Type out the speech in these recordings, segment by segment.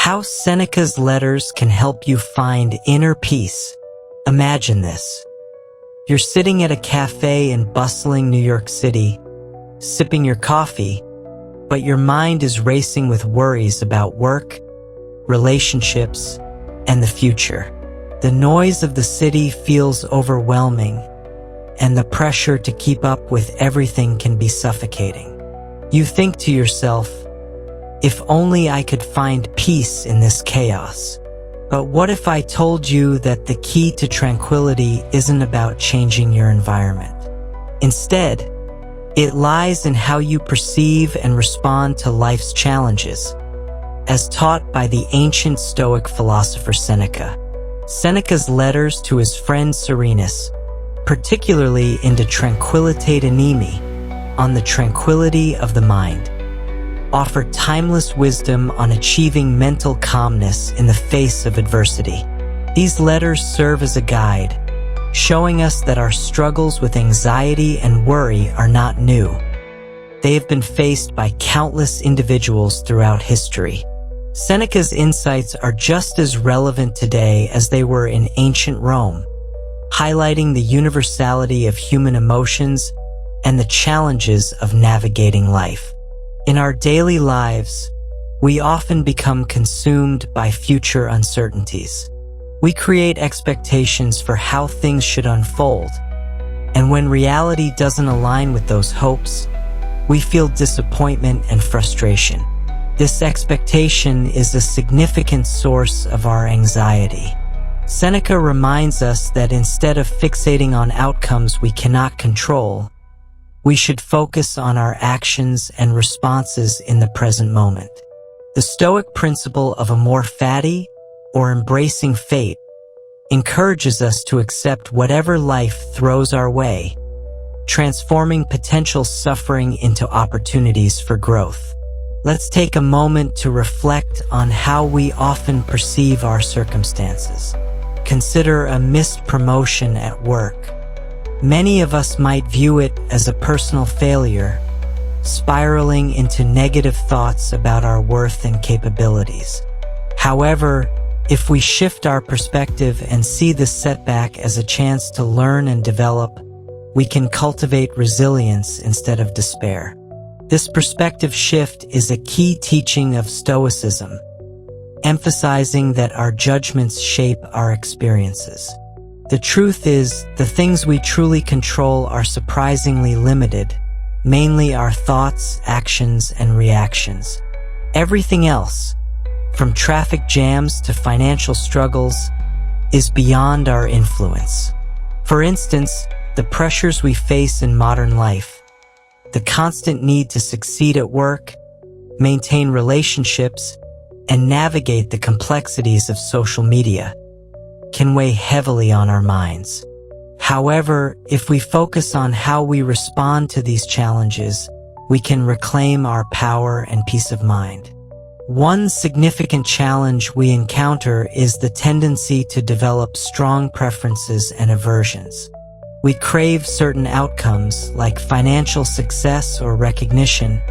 How Seneca's letters can help you find inner peace. Imagine this. You're sitting at a cafe in bustling New York City, sipping your coffee, but your mind is racing with worries about work, relationships, and the future. The noise of the city feels overwhelming, and the pressure to keep up with everything can be suffocating. You think to yourself, if only I could find peace in this chaos. But what if I told you that the key to tranquility isn't about changing your environment? Instead, it lies in how you perceive and respond to life's challenges, as taught by the ancient Stoic philosopher Seneca. Seneca's letters to his friend Serenus, particularly in De Tranquilite Animi, on the tranquility of the mind, offer timeless wisdom on achieving mental calmness in the face of adversity. These letters serve as a guide, showing us that our struggles with anxiety and worry are not new. They have been faced by countless individuals throughout history. Seneca's insights are just as relevant today as they were in ancient Rome, highlighting the universality of human emotions and the challenges of navigating life. In our daily lives, we often become consumed by future uncertainties. We create expectations for how things should unfold, and when reality doesn't align with those hopes, we feel disappointment and frustration. This expectation is a significant source of our anxiety. Seneca reminds us that instead of fixating on outcomes we cannot control, we should focus on our actions and responses in the present moment. The Stoic principle of amor fati, or embracing fate, encourages us to accept whatever life throws our way, transforming potential suffering into opportunities for growth. Let's take a moment to reflect on how we often perceive our circumstances. Consider a missed promotion at work. Many of us might view it as a personal failure, spiraling into negative thoughts about our worth and capabilities. However, if we shift our perspective and see this setback as a chance to learn and develop, we can cultivate resilience instead of despair. This perspective shift is a key teaching of Stoicism, emphasizing that our judgments shape our experiences. The truth is, the things we truly control are surprisingly limited, mainly our thoughts, actions, and reactions. Everything else, from traffic jams to financial struggles, is beyond our influence. For instance, the pressures we face in modern life, the constant need to succeed at work, maintain relationships, and navigate the complexities of social media, can weigh heavily on our minds. However, if we focus on how we respond to these challenges, we can reclaim our power and peace of mind. One significant challenge we encounter is the tendency to develop strong preferences and aversions. We crave certain outcomes like financial success or recognition,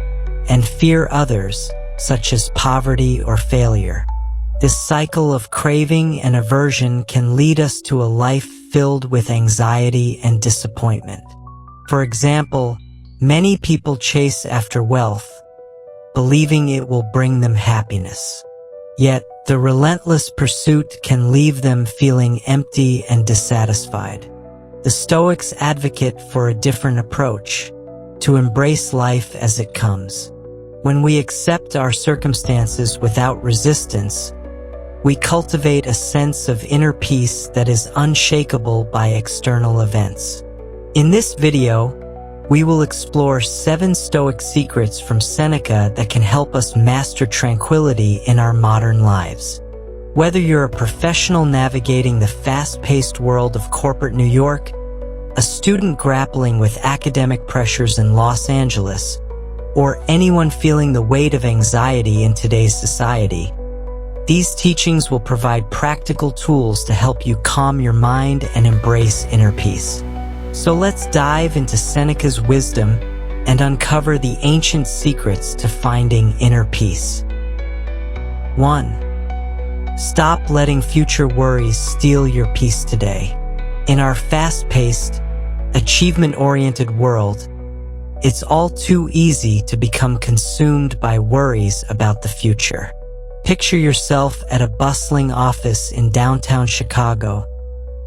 and fear others, such as poverty or failure. This cycle of craving and aversion can lead us to a life filled with anxiety and disappointment. For example, many people chase after wealth, believing it will bring them happiness. Yet, the relentless pursuit can leave them feeling empty and dissatisfied. The Stoics advocate for a different approach, to embrace life as it comes. When we accept our circumstances without resistance, we cultivate a sense of inner peace that is unshakable by external events. In this video, we will explore 7 Stoic secrets from Seneca that can help us master tranquility in our modern lives. Whether you're a professional navigating the fast-paced world of corporate New York, a student grappling with academic pressures in Los Angeles, or anyone feeling the weight of anxiety in today's society, these teachings will provide practical tools to help you calm your mind and embrace inner peace. So let's dive into Seneca's wisdom and uncover the ancient secrets to finding inner peace. 1. Stop letting future worries steal your peace today. In our fast-paced, achievement-oriented world, it's all too easy to become consumed by worries about the future. Picture yourself at a bustling office in downtown Chicago,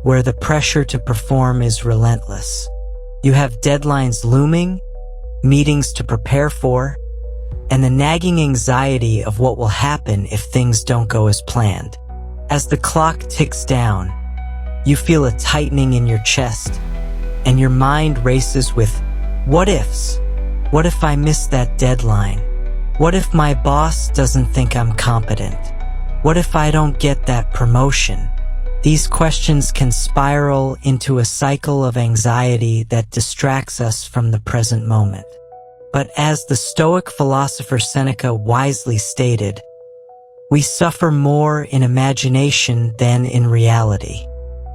where the pressure to perform is relentless. You have deadlines looming, meetings to prepare for, and the nagging anxiety of what will happen if things don't go as planned. As the clock ticks down, you feel a tightening in your chest, and your mind races with what ifs. What if I miss that deadline? What if my boss doesn't think I'm competent? What if I don't get that promotion? These questions can spiral into a cycle of anxiety that distracts us from the present moment. But as the Stoic philosopher Seneca wisely stated, we suffer more in imagination than in reality.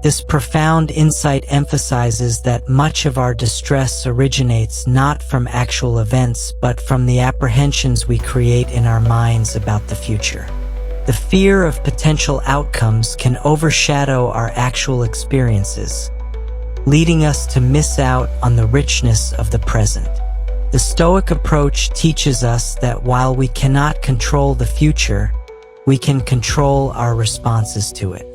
This profound insight emphasizes that much of our distress originates not from actual events, but from the apprehensions we create in our minds about the future. The fear of potential outcomes can overshadow our actual experiences, leading us to miss out on the richness of the present. The Stoic approach teaches us that while we cannot control the future, we can control our responses to it.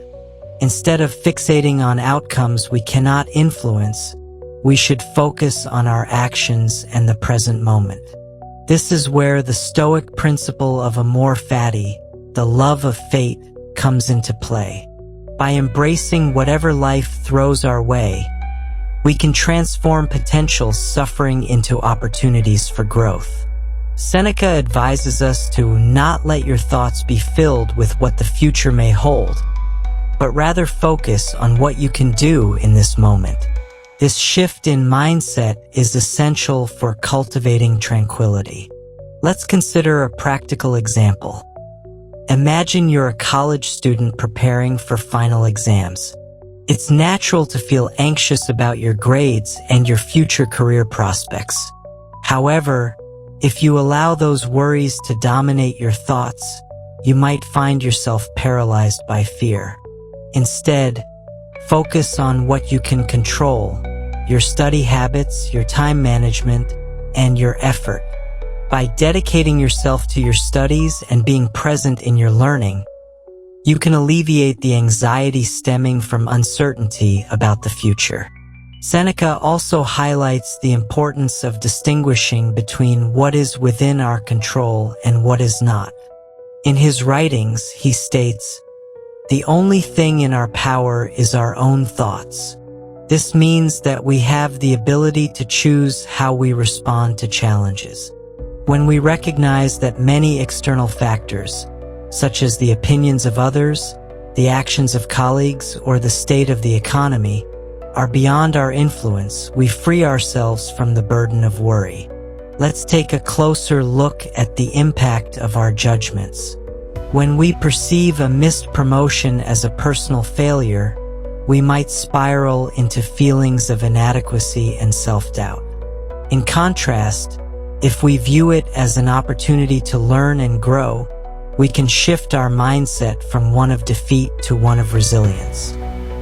Instead of fixating on outcomes we cannot influence, we should focus on our actions and the present moment. This is where the Stoic principle of amor fati, the love of fate, comes into play. By embracing whatever life throws our way, we can transform potential suffering into opportunities for growth. Seneca advises us to not let your thoughts be filled with what the future may hold, but rather focus on what you can do in this moment. This shift in mindset is essential for cultivating tranquility. Let's consider a practical example. Imagine you're a college student preparing for final exams. It's natural to feel anxious about your grades and your future career prospects. However, if you allow those worries to dominate your thoughts, you might find yourself paralyzed by fear. Instead, focus on what you can control: your study habits, your time management, and your effort. By dedicating yourself to your studies and being present in your learning, you can alleviate the anxiety stemming from uncertainty about the future. Seneca also highlights the importance of distinguishing between what is within our control and what is not. In his writings, he states, "The only thing in our power is our own thoughts." This means that we have the ability to choose how we respond to challenges. When we recognize that many external factors, such as the opinions of others, the actions of colleagues, or the state of the economy, are beyond our influence, we free ourselves from the burden of worry. Let's take a closer look at the impact of our judgments. When we perceive a missed promotion as a personal failure, we might spiral into feelings of inadequacy and self-doubt. In contrast, if we view it as an opportunity to learn and grow, we can shift our mindset from one of defeat to one of resilience.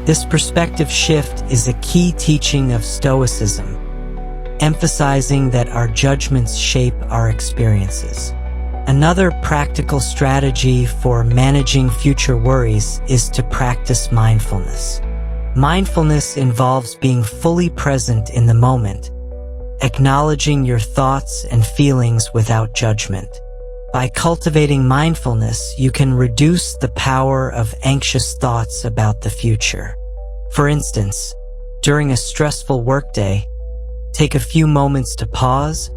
This perspective shift is a key teaching of Stoicism, emphasizing that our judgments shape our experiences. Another practical strategy for managing future worries is to practice mindfulness. Mindfulness involves being fully present in the moment, acknowledging your thoughts and feelings without judgment. By cultivating mindfulness, you can reduce the power of anxious thoughts about the future. For instance, during a stressful workday, take a few moments to pause,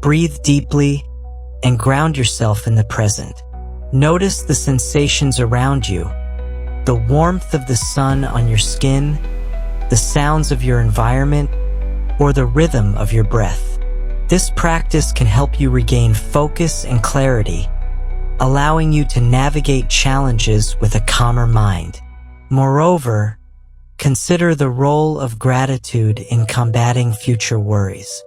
breathe deeply, and ground yourself in the present. Notice the sensations around you, the warmth of the sun on your skin, the sounds of your environment, or the rhythm of your breath. This practice can help you regain focus and clarity, allowing you to navigate challenges with a calmer mind. Moreover, consider the role of gratitude in combating future worries.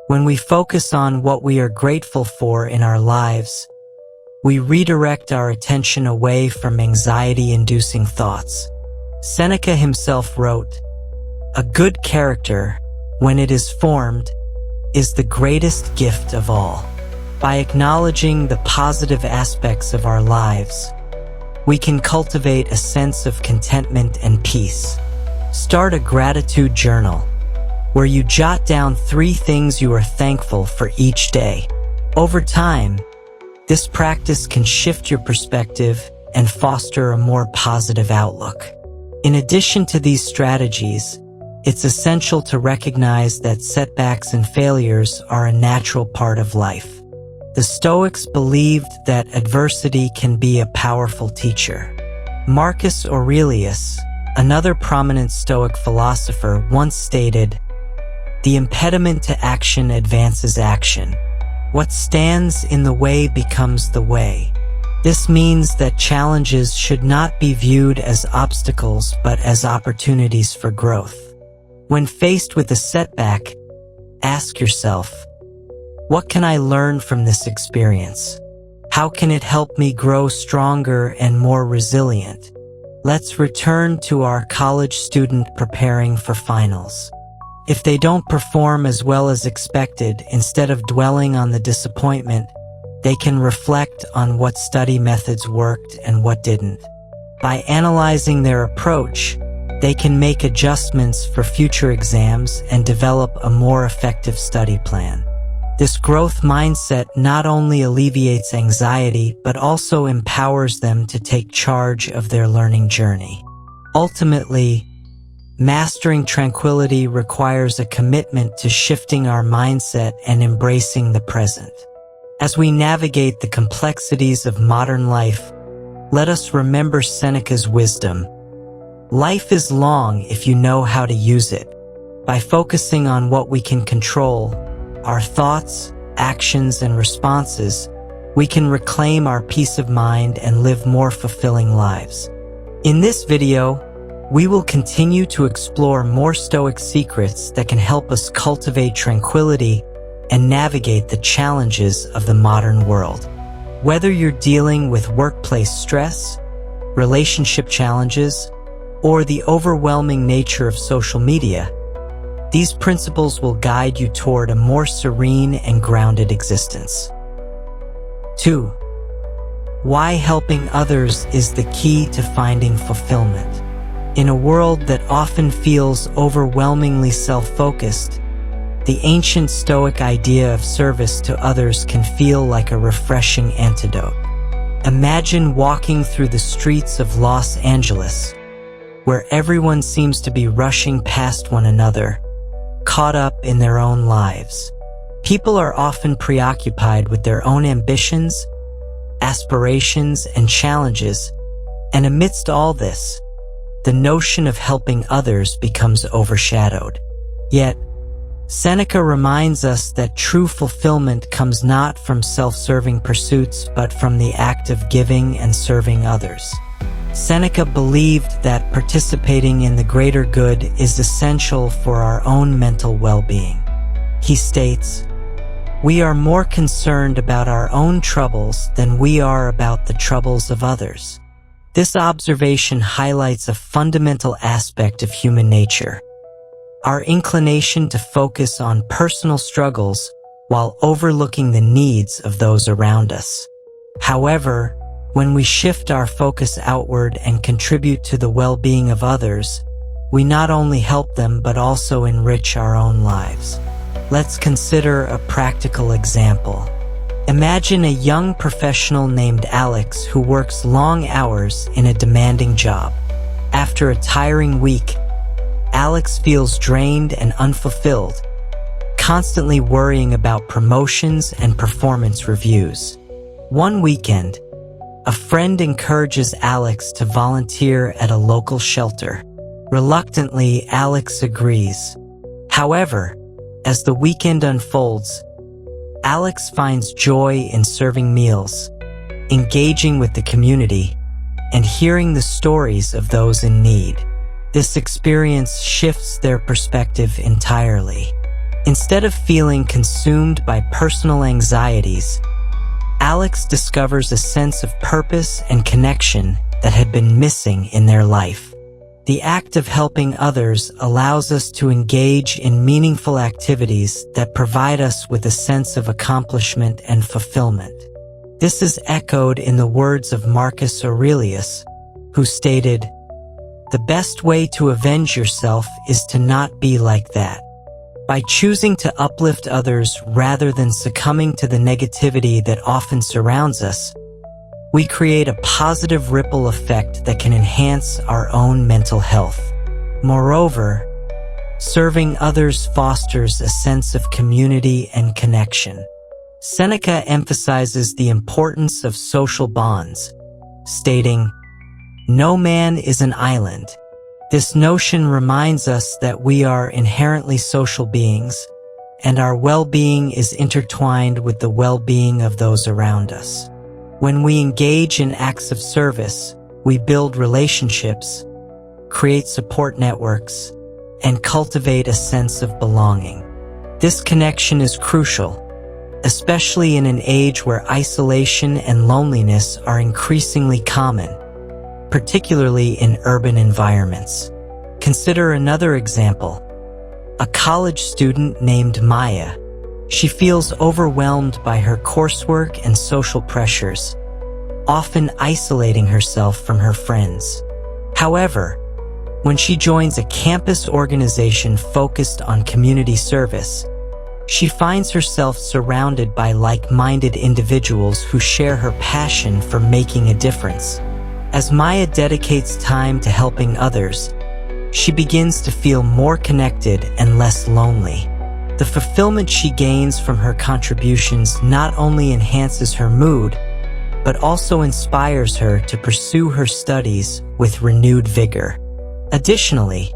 When we focus on what we are grateful for in our lives, we redirect our attention away from anxiety-inducing thoughts. Seneca himself wrote, "A good character, when it is formed, is the greatest gift of all." By acknowledging the positive aspects of our lives, we can cultivate a sense of contentment and peace. Start a gratitude journal, where you jot down 3 things you are thankful for each day. Over time, this practice can shift your perspective and foster a more positive outlook. In addition to these strategies, it's essential to recognize that setbacks and failures are a natural part of life. The Stoics believed that adversity can be a powerful teacher. Marcus Aurelius, another prominent Stoic philosopher, once stated, "The impediment to action advances action. What stands in the way becomes the way." This means that challenges should not be viewed as obstacles but as opportunities for growth. When faced with a setback, ask yourself, what can I learn from this experience? How can it help me grow stronger and more resilient? Let's return to our college student preparing for finals. If they don't perform as well as expected, instead of dwelling on the disappointment, they can reflect on what study methods worked and what didn't. By analyzing their approach, they can make adjustments for future exams and develop a more effective study plan. This growth mindset not only alleviates anxiety, but also empowers them to take charge of their learning journey. Ultimately, mastering tranquility requires a commitment to shifting our mindset and embracing the present. As we navigate the complexities of modern life, let us remember Seneca's wisdom. Life is long if you know how to use it. By focusing on what we can control, our thoughts, actions, and responses, we can reclaim our peace of mind and live more fulfilling lives. In this video, we will continue to explore more Stoic secrets that can help us cultivate tranquility and navigate the challenges of the modern world. Whether you're dealing with workplace stress, relationship challenges, or the overwhelming nature of social media, these principles will guide you toward a more serene and grounded existence. 2. Why helping others is the key to finding fulfillment. In a world that often feels overwhelmingly self-focused, the ancient Stoic idea of service to others can feel like a refreshing antidote. Imagine walking through the streets of Los Angeles, where everyone seems to be rushing past one another, caught up in their own lives. People are often preoccupied with their own ambitions, aspirations, and challenges, and amidst all this, the notion of helping others becomes overshadowed. Yet, Seneca reminds us that true fulfillment comes not from self-serving pursuits but from the act of giving and serving others. Seneca believed that participating in the greater good is essential for our own mental well-being. He states, "We are more concerned about our own troubles than we are about the troubles of others." This observation highlights a fundamental aspect of human nature, our inclination to focus on personal struggles while overlooking the needs of those around us. However, when we shift our focus outward and contribute to the well-being of others, we not only help them but also enrich our own lives. Let's consider a practical example. Imagine a young professional named Alex who works long hours in a demanding job. After a tiring week, Alex feels drained and unfulfilled, constantly worrying about promotions and performance reviews. One weekend, a friend encourages Alex to volunteer at a local shelter. Reluctantly, Alex agrees. However, as the weekend unfolds, Alex finds joy in serving meals, engaging with the community, and hearing the stories of those in need. This experience shifts their perspective entirely. Instead of feeling consumed by personal anxieties, Alex discovers a sense of purpose and connection that had been missing in their life. The act of helping others allows us to engage in meaningful activities that provide us with a sense of accomplishment and fulfillment. This is echoed in the words of Marcus Aurelius, who stated, "The best way to avenge yourself is to not be like that." By choosing to uplift others rather than succumbing to the negativity that often surrounds us, we create a positive ripple effect that can enhance our own mental health. Moreover, serving others fosters a sense of community and connection. Seneca emphasizes the importance of social bonds, stating, "No man is an island." This notion reminds us that we are inherently social beings, and our well-being is intertwined with the well-being of those around us. When we engage in acts of service, we build relationships, create support networks, and cultivate a sense of belonging. This connection is crucial, especially in an age where isolation and loneliness are increasingly common, particularly in urban environments. Consider another example. A college student named Maya. She feels overwhelmed by her coursework and social pressures, often isolating herself from her friends. However, when she joins a campus organization focused on community service, she finds herself surrounded by like-minded individuals who share her passion for making a difference. As Maya dedicates time to helping others, she begins to feel more connected and less lonely. The fulfillment she gains from her contributions not only enhances her mood, but also inspires her to pursue her studies with renewed vigor. Additionally,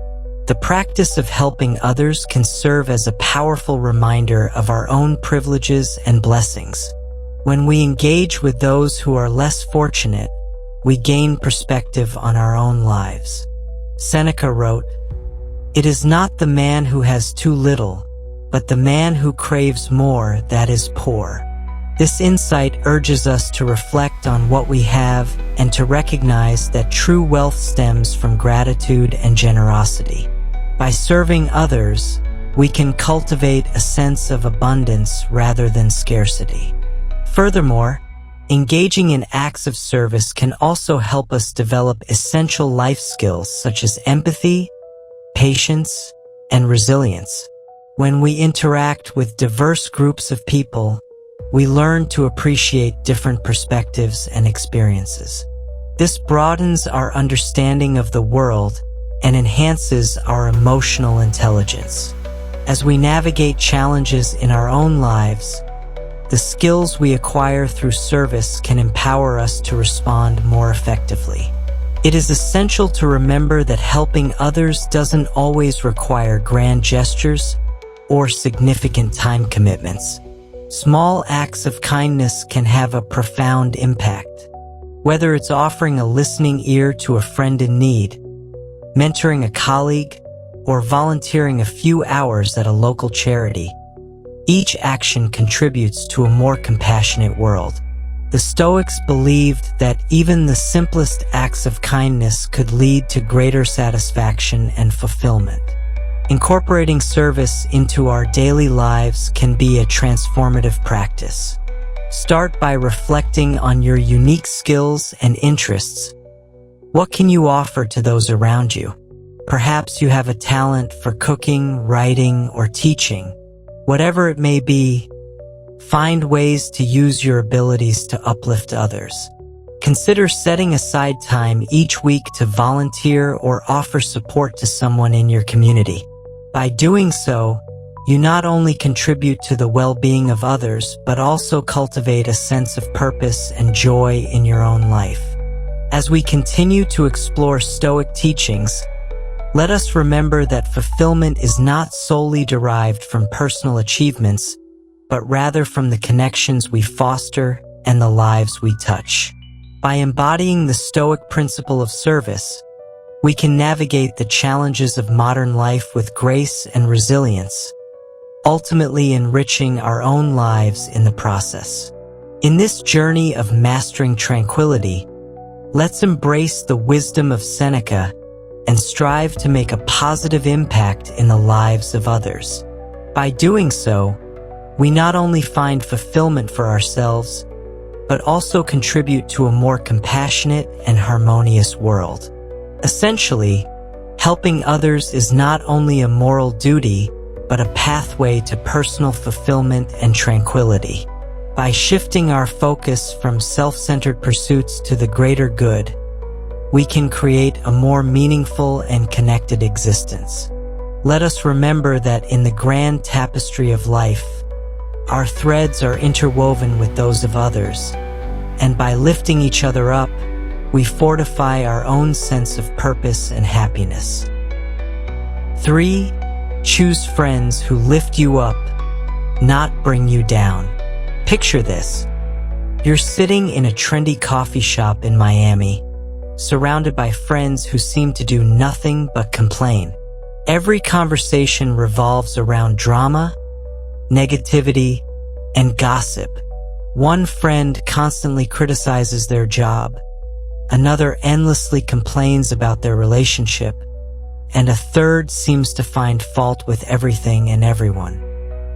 the practice of helping others can serve as a powerful reminder of our own privileges and blessings. When we engage with those who are less fortunate, we gain perspective on our own lives. Seneca wrote, "It is not the man who has too little, but the man who craves more that is poor." This insight urges us to reflect on what we have and to recognize that true wealth stems from gratitude and generosity. By serving others, we can cultivate a sense of abundance rather than scarcity. Furthermore, engaging in acts of service can also help us develop essential life skills such as empathy, patience, and resilience. When we interact with diverse groups of people, we learn to appreciate different perspectives and experiences. This broadens our understanding of the world and enhances our emotional intelligence. As we navigate challenges in our own lives, the skills we acquire through service can empower us to respond more effectively. It is essential to remember that helping others doesn't always require grand gestures or significant time commitments. Small acts of kindness can have a profound impact. Whether it's offering a listening ear to a friend in need, mentoring a colleague, or volunteering a few hours at a local charity, each action contributes to a more compassionate world. The Stoics believed that even the simplest acts of kindness could lead to greater satisfaction and fulfillment. Incorporating service into our daily lives can be a transformative practice. Start by reflecting on your unique skills and interests. What can you offer to those around you? Perhaps you have a talent for cooking, writing, or teaching. Whatever it may be, find ways to use your abilities to uplift others. Consider setting aside time each week to volunteer or offer support to someone in your community. By doing so, you not only contribute to the well-being of others, but also cultivate a sense of purpose and joy in your own life. As we continue to explore Stoic teachings, let us remember that fulfillment is not solely derived from personal achievements, but rather from the connections we foster and the lives we touch. By embodying the Stoic principle of service, we can navigate the challenges of modern life with grace and resilience, ultimately enriching our own lives in the process. In this journey of mastering tranquility, let's embrace the wisdom of Seneca and strive to make a positive impact in the lives of others. By doing so, we not only find fulfillment for ourselves, but also contribute to a more compassionate and harmonious world. Essentially, helping others is not only a moral duty, but a pathway to personal fulfillment and tranquility. By shifting our focus from self-centered pursuits to the greater good, we can create a more meaningful and connected existence. Let us remember that in the grand tapestry of life, our threads are interwoven with those of others, and by lifting each other up, we fortify our own sense of purpose and happiness. 3. Choose friends who lift you up, not bring you down. Picture this. You're sitting in a trendy coffee shop in Miami, surrounded by friends who seem to do nothing but complain. Every conversation revolves around drama, negativity, and gossip. One friend constantly criticizes their job, another endlessly complains about their relationship, and a third seems to find fault with everything and everyone.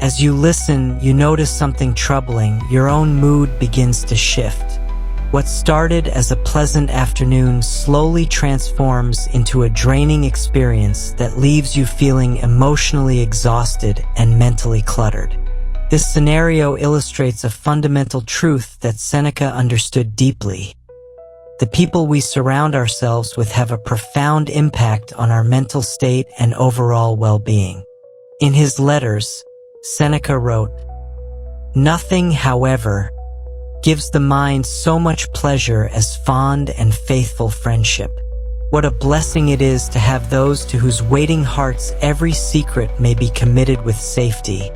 As you listen, you notice something troubling. Your own mood begins to shift. What started as a pleasant afternoon slowly transforms into a draining experience that leaves you feeling emotionally exhausted and mentally cluttered. This scenario illustrates a fundamental truth that Seneca understood deeply. The people we surround ourselves with have a profound impact on our mental state and overall well-being. In his letters, Seneca wrote, "Nothing, however, gives the mind so much pleasure as fond and faithful friendship. What a blessing it is to have those to whose waiting hearts every secret may be committed with safety,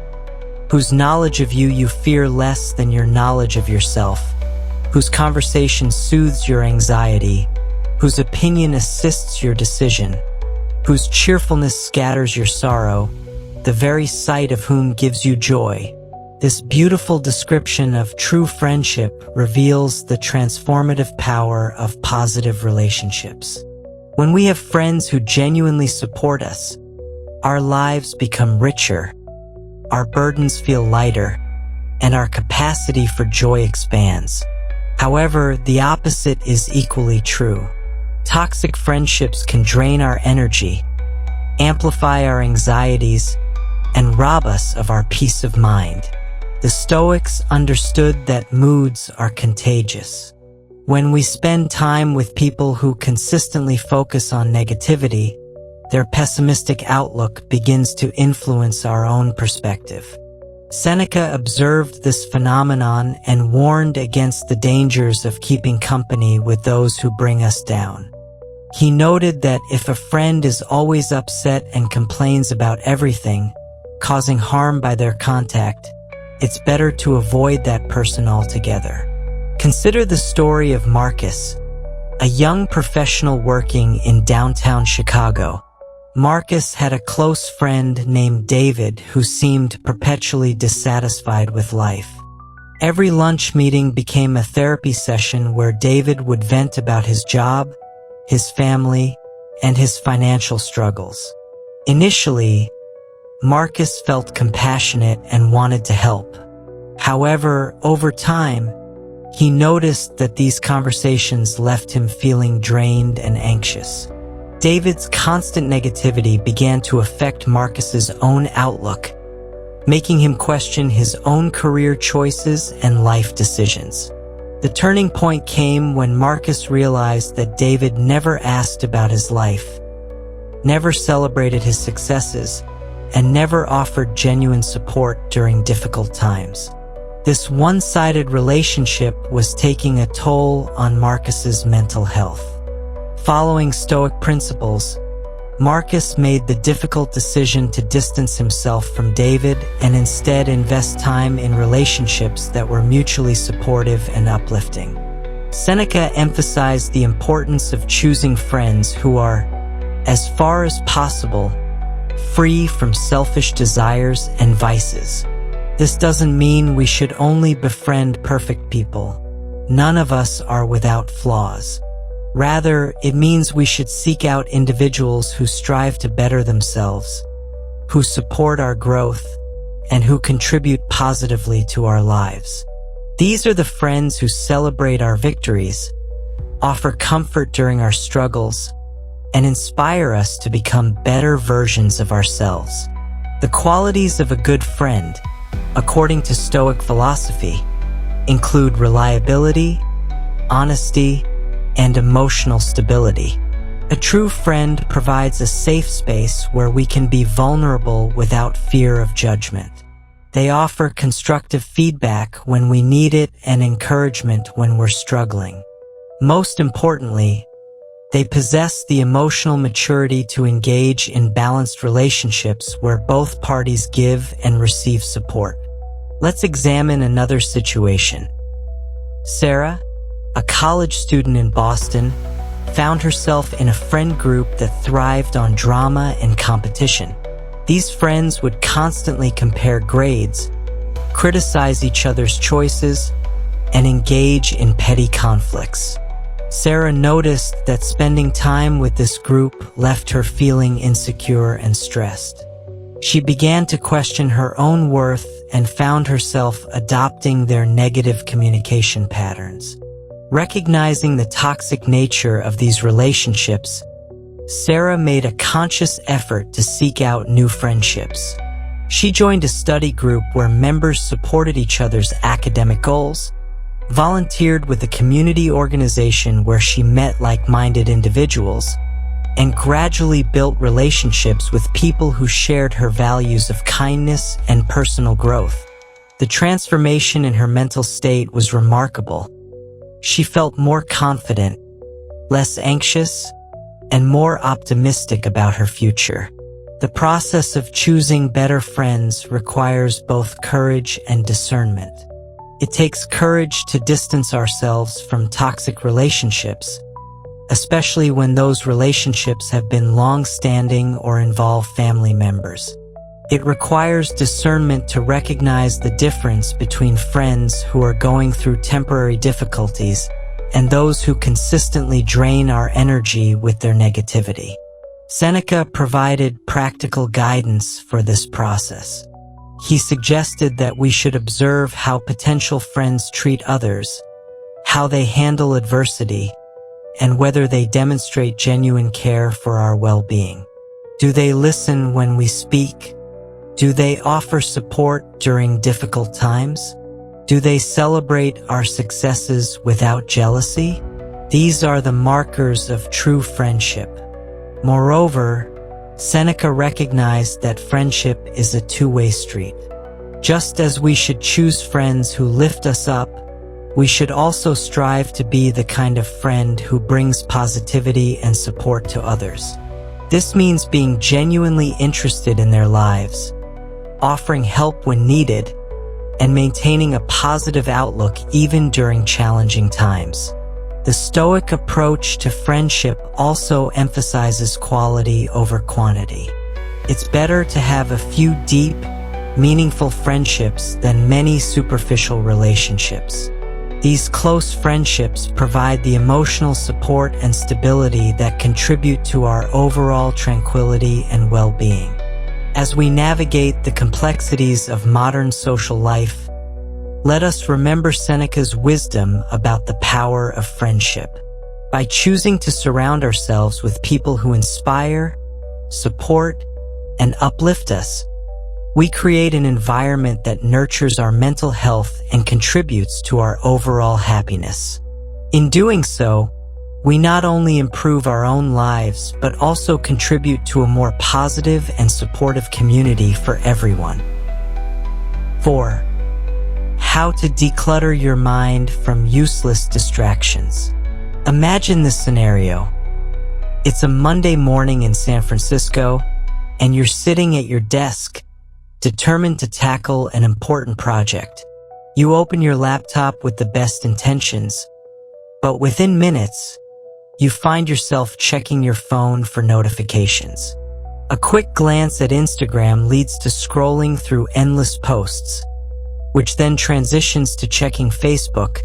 whose knowledge of you fear less than your knowledge of yourself, whose conversation soothes your anxiety, whose opinion assists your decision, whose cheerfulness scatters your sorrow, the very sight of whom gives you joy." This beautiful description of true friendship reveals the transformative power of positive relationships. When we have friends who genuinely support us, our lives become richer, our burdens feel lighter, and our capacity for joy expands. However, the opposite is equally true. Toxic friendships can drain our energy, amplify our anxieties, and rob us of our peace of mind. The Stoics understood that moods are contagious. When we spend time with people who consistently focus on negativity, their pessimistic outlook begins to influence our own perspective. Seneca observed this phenomenon and warned against the dangers of keeping company with those who bring us down. He noted that if a friend is always upset and complains about everything, causing harm by their contact, it's better to avoid that person altogether. Consider the story of Marcus, a young professional working in downtown Chicago. Marcus had a close friend named David who seemed perpetually dissatisfied with life. Every lunch meeting became a therapy session where David would vent about his job, his family, and his financial struggles. Initially, Marcus felt compassionate and wanted to help. However, over time, he noticed that these conversations left him feeling drained and anxious. David's constant negativity began to affect Marcus's own outlook, making him question his own career choices and life decisions. The turning point came when Marcus realized that David never asked about his life, never celebrated his successes, and never offered genuine support during difficult times. This one-sided relationship was taking a toll on Marcus's mental health. Following Stoic principles, Marcus made the difficult decision to distance himself from David and instead invest time in relationships that were mutually supportive and uplifting. Seneca emphasized the importance of choosing friends who are, as far as possible, free from selfish desires and vices. This doesn't mean we should only befriend perfect people. None of us are without flaws. Rather, it means we should seek out individuals who strive to better themselves, who support our growth, and who contribute positively to our lives. These are the friends who celebrate our victories, offer comfort during our struggles, and inspire us to become better versions of ourselves. The qualities of a good friend, according to Stoic philosophy, include reliability, honesty, and emotional stability. A true friend provides a safe space where we can be vulnerable without fear of judgment. They offer constructive feedback when we need it and encouragement when we're struggling. Most importantly, they possess the emotional maturity to engage in balanced relationships where both parties give and receive support. Let's examine another situation. Sarah, a college student in Boston, found herself in a friend group that thrived on drama and competition. These friends would constantly compare grades, criticize each other's choices, and engage in petty conflicts. Sarah noticed that spending time with this group left her feeling insecure and stressed. She began to question her own worth and found herself adopting their negative communication patterns. Recognizing the toxic nature of these relationships, Sarah made a conscious effort to seek out new friendships. She joined a study group where members supported each other's academic goals, volunteered with a community organization where she met like-minded individuals, and gradually built relationships with people who shared her values of kindness and personal growth. The transformation in her mental state was remarkable. She felt more confident, less anxious, and more optimistic about her future. The process of choosing better friends requires both courage and discernment. It takes courage to distance ourselves from toxic relationships, especially when those relationships have been long-standing or involve family members. It requires discernment to recognize the difference between friends who are going through temporary difficulties and those who consistently drain our energy with their negativity. Seneca provided practical guidance for this process. He suggested that we should observe how potential friends treat others, how they handle adversity, and whether they demonstrate genuine care for our well-being. Do they listen when we speak? Do they offer support during difficult times? Do they celebrate our successes without jealousy? These are the markers of true friendship. Moreover, Seneca recognized that friendship is a two-way street. Just as we should choose friends who lift us up, we should also strive to be the kind of friend who brings positivity and support to others. This means being genuinely interested in their lives, offering help when needed, and maintaining a positive outlook even during challenging times. The Stoic approach to friendship also emphasizes quality over quantity. It's better to have a few deep, meaningful friendships than many superficial relationships. These close friendships provide the emotional support and stability that contribute to our overall tranquility and well-being. As we navigate the complexities of modern social life, let us remember Seneca's wisdom about the power of friendship. By choosing to surround ourselves with people who inspire, support, and uplift us, we create an environment that nurtures our mental health and contributes to our overall happiness. In doing so, we not only improve our own lives, but also contribute to a more positive and supportive community for everyone. 4. How to declutter your mind from useless distractions. Imagine this scenario. It's a Monday morning in San Francisco, and you're sitting at your desk, determined to tackle an important project. You open your laptop with the best intentions, but within minutes, you find yourself checking your phone for notifications. A quick glance at Instagram leads to scrolling through endless posts, which then transitions to checking Facebook,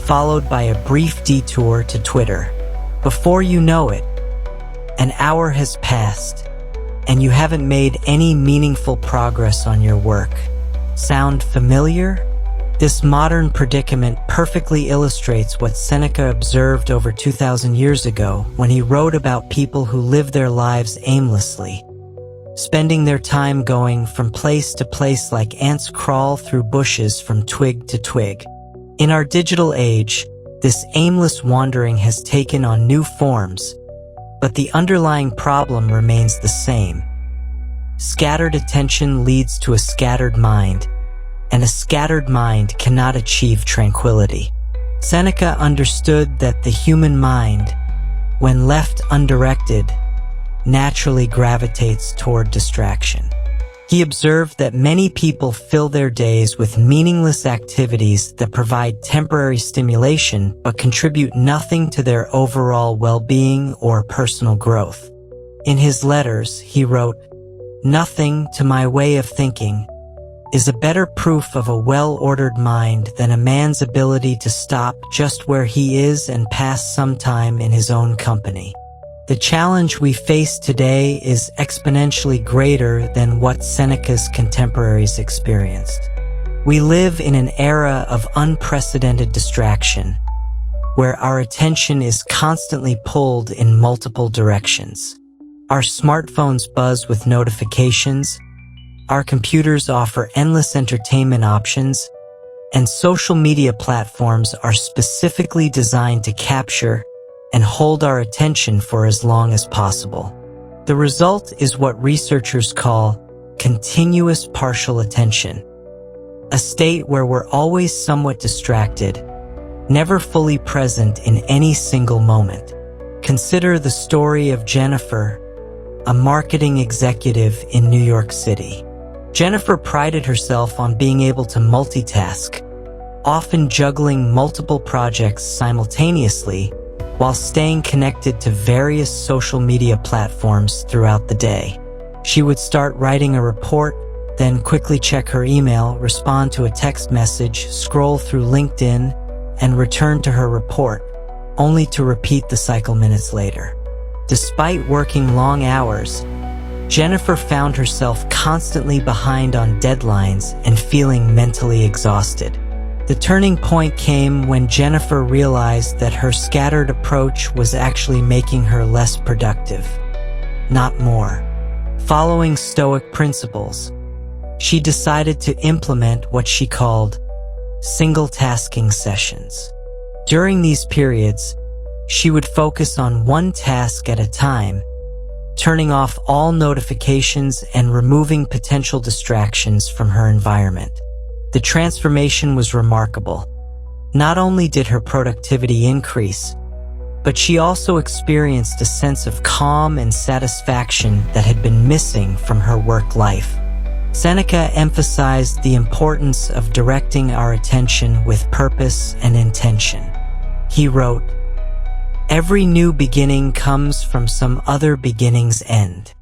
followed by a brief detour to Twitter. Before you know it, an hour has passed, and you haven't made any meaningful progress on your work. Sound familiar? This modern predicament perfectly illustrates what Seneca observed over 2,000 years ago when he wrote about people who live their lives aimlessly, spending their time going from place to place like ants crawl through bushes from twig to twig. In our digital age, this aimless wandering has taken on new forms, but the underlying problem remains the same. Scattered attention leads to a scattered mind, and a scattered mind cannot achieve tranquility. Seneca understood that the human mind, when left undirected, naturally gravitates toward distraction. He observed that many people fill their days with meaningless activities that provide temporary stimulation but contribute nothing to their overall well-being or personal growth. In his letters, he wrote, "Nothing, to my way of thinking, is a better proof of a well-ordered mind than a man's ability to stop just where he is and pass some time in his own company." The challenge we face today is exponentially greater than what Seneca's contemporaries experienced. We live in an era of unprecedented distraction, where our attention is constantly pulled in multiple directions. Our smartphones buzz with notifications, our computers offer endless entertainment options, and social media platforms are specifically designed to capture and hold our attention for as long as possible. The result is what researchers call continuous partial attention, a state where we're always somewhat distracted, never fully present in any single moment. Consider the story of Jennifer, a marketing executive in New York City. Jennifer prided herself on being able to multitask, often juggling multiple projects simultaneously while staying connected to various social media platforms throughout the day. She would start writing a report, then quickly check her email, respond to a text message, scroll through LinkedIn, and return to her report, only to repeat the cycle minutes later. Despite working long hours, Jennifer found herself constantly behind on deadlines and feeling mentally exhausted. The turning point came when Jennifer realized that her scattered approach was actually making her less productive, not more. Following Stoic principles, she decided to implement what she called single-tasking sessions. During these periods, she would focus on one task at a time, turning off all notifications and removing potential distractions from her environment. The transformation was remarkable. Not only did her productivity increase, but she also experienced a sense of calm and satisfaction that had been missing from her work life. Seneca emphasized the importance of directing our attention with purpose and intention. He wrote, "Every new beginning comes from some other beginning's end."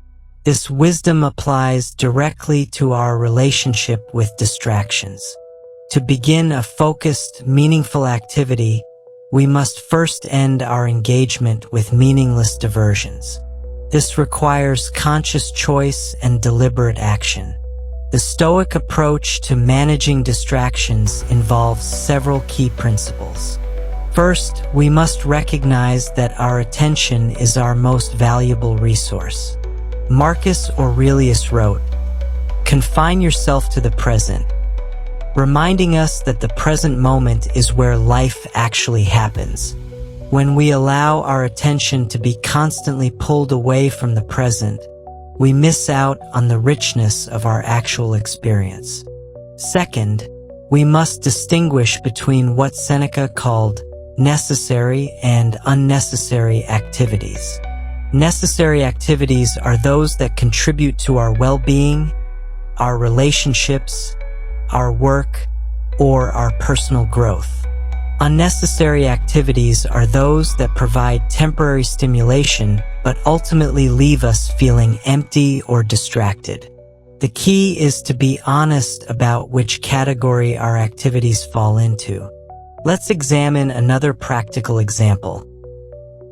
This wisdom applies directly to our relationship with distractions. To begin a focused, meaningful activity, we must first end our engagement with meaningless diversions. This requires conscious choice and deliberate action. The Stoic approach to managing distractions involves several key principles. First, we must recognize that our attention is our most valuable resource. Marcus Aurelius wrote, "Confine yourself to the present," reminding us that the present moment is where life actually happens. When we allow our attention to be constantly pulled away from the present, we miss out on the richness of our actual experience. Second, we must distinguish between what Seneca called necessary and unnecessary activities. Necessary activities are those that contribute to our well-being, our relationships, our work, or our personal growth. Unnecessary activities are those that provide temporary stimulation but ultimately leave us feeling empty or distracted. The key is to be honest about which category our activities fall into. Let's examine another practical example.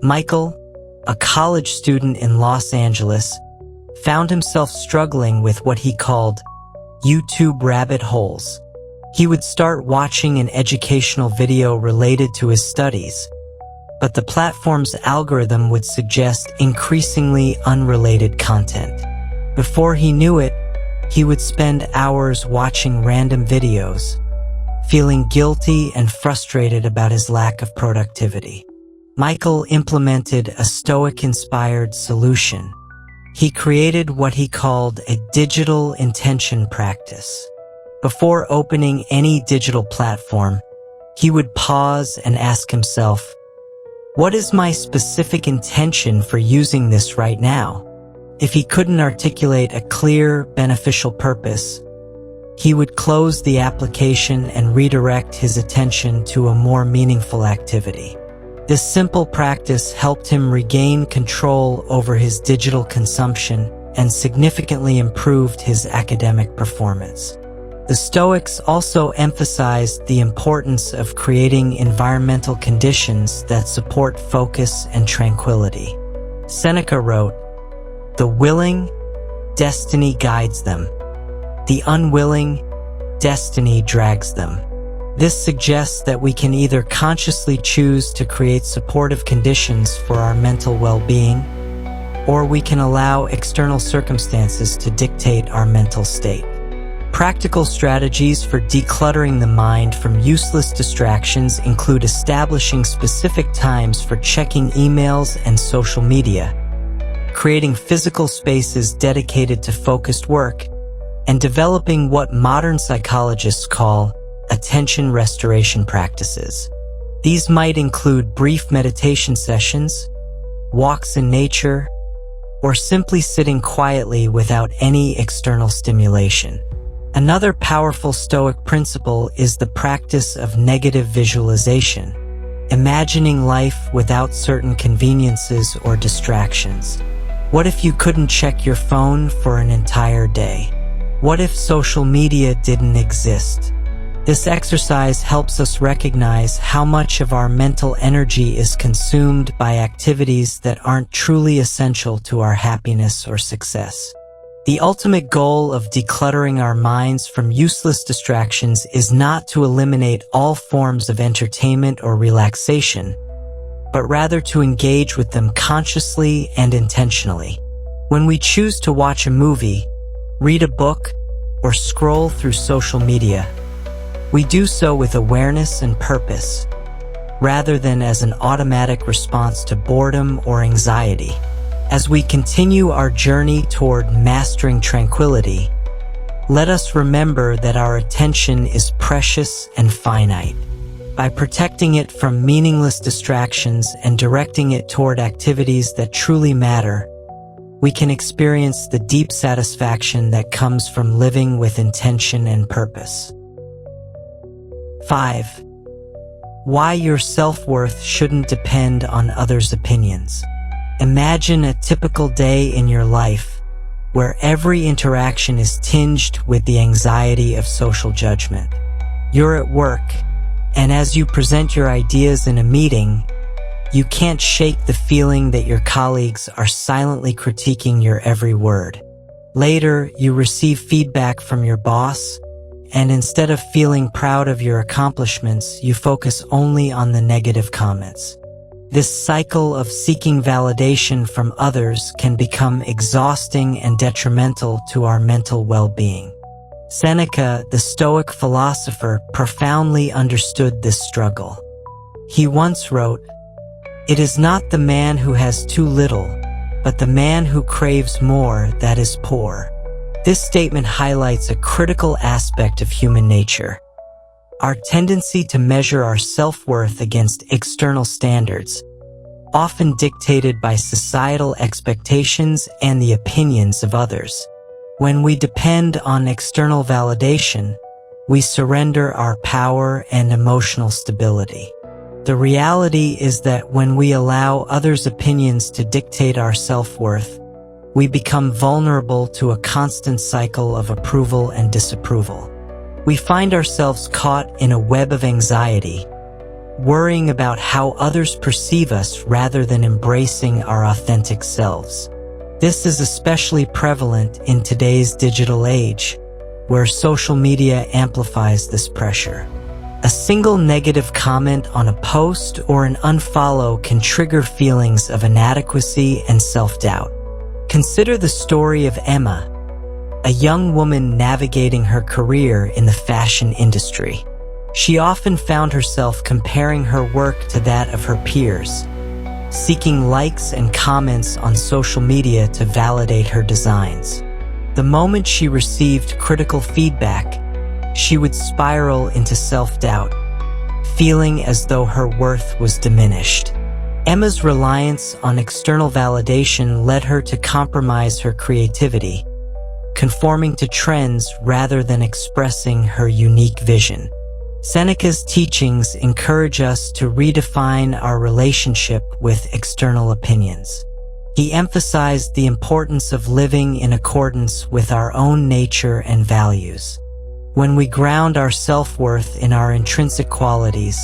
Michael, a college student in Los Angeles, found himself struggling with what he called YouTube rabbit holes. He would start watching an educational video related to his studies, but the platform's algorithm would suggest increasingly unrelated content. Before he knew it, he would spend hours watching random videos, feeling guilty and frustrated about his lack of productivity. Michael implemented a Stoic-inspired solution. He created what he called a digital intention practice. Before opening any digital platform, he would pause and ask himself, "What is my specific intention for using this right now?" If he couldn't articulate a clear, beneficial purpose, he would close the application and redirect his attention to a more meaningful activity. This simple practice helped him regain control over his digital consumption and significantly improved his academic performance. The Stoics also emphasized the importance of creating environmental conditions that support focus and tranquility. Seneca wrote, "The willing, destiny guides them. The unwilling, destiny drags them." This suggests that we can either consciously choose to create supportive conditions for our mental well-being, or we can allow external circumstances to dictate our mental state. Practical strategies for decluttering the mind from useless distractions include establishing specific times for checking emails and social media, creating physical spaces dedicated to focused work, and developing what modern psychologists call attention restoration practices. These might include brief meditation sessions, walks in nature, or simply sitting quietly without any external stimulation. Another powerful Stoic principle is the practice of negative visualization, imagining life without certain conveniences or distractions. What if you couldn't check your phone for an entire day? What if social media didn't exist? This exercise helps us recognize how much of our mental energy is consumed by activities that aren't truly essential to our happiness or success. The ultimate goal of decluttering our minds from useless distractions is not to eliminate all forms of entertainment or relaxation, but rather to engage with them consciously and intentionally. When we choose to watch a movie, read a book, or scroll through social media, we do so with awareness and purpose, rather than as an automatic response to boredom or anxiety. As we continue our journey toward mastering tranquility, let us remember that our attention is precious and finite. By protecting it from meaningless distractions and directing it toward activities that truly matter, we can experience the deep satisfaction that comes from living with intention and purpose. 5. Why your self-worth shouldn't depend on others' opinions. Imagine a typical day in your life where every interaction is tinged with the anxiety of social judgment. You're at work, and as you present your ideas in a meeting, you can't shake the feeling that your colleagues are silently critiquing your every word. Later, you receive feedback from your boss, and instead of feeling proud of your accomplishments, you focus only on the negative comments. This cycle of seeking validation from others can become exhausting and detrimental to our mental well-being. Seneca, the Stoic philosopher, profoundly understood this struggle. He once wrote, "It is not the man who has too little, but the man who craves more that is poor." This statement highlights a critical aspect of human nature. Our tendency to measure our self-worth against external standards, often dictated by societal expectations and the opinions of others. When we depend on external validation, we surrender our power and emotional stability. The reality is that when we allow others' opinions to dictate our self-worth, we become vulnerable to a constant cycle of approval and disapproval. We find ourselves caught in a web of anxiety, worrying about how others perceive us rather than embracing our authentic selves. This is especially prevalent in today's digital age, where social media amplifies this pressure. A single negative comment on a post or an unfollow can trigger feelings of inadequacy and self-doubt. Consider the story of Emma, a young woman navigating her career in the fashion industry. She often found herself comparing her work to that of her peers, seeking likes and comments on social media to validate her designs. The moment she received critical feedback, she would spiral into self-doubt, feeling as though her worth was diminished. Emma's reliance on external validation led her to compromise her creativity, conforming to trends rather than expressing her unique vision. Seneca's teachings encourage us to redefine our relationship with external opinions. He emphasized the importance of living in accordance with our own nature and values. When we ground our self-worth in our intrinsic qualities,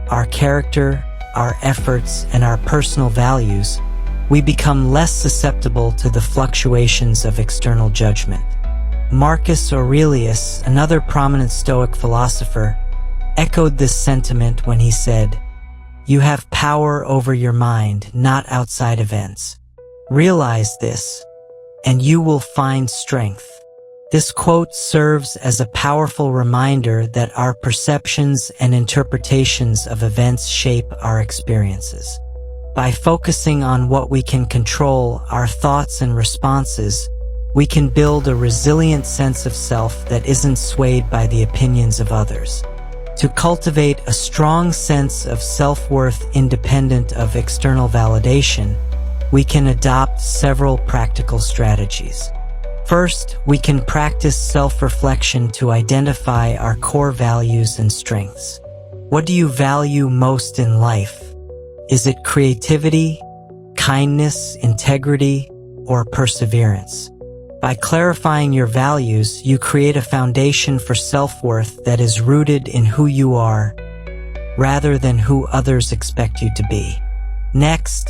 our character, our efforts, and our personal values, we become less susceptible to the fluctuations of external judgment. Marcus Aurelius, another prominent Stoic philosopher, echoed this sentiment when he said, "You have power over your mind, not outside events. Realize this, and you will find strength." This quote serves as a powerful reminder that our perceptions and interpretations of events shape our experiences. By focusing on what we can control, our thoughts and responses, we can build a resilient sense of self that isn't swayed by the opinions of others. To cultivate a strong sense of self-worth independent of external validation, we can adopt several practical strategies. First, we can practice self-reflection to identify our core values and strengths. What do you value most in life? Is it creativity, kindness, integrity, or perseverance? By clarifying your values, you create a foundation for self-worth that is rooted in who you are, rather than who others expect you to be. Next,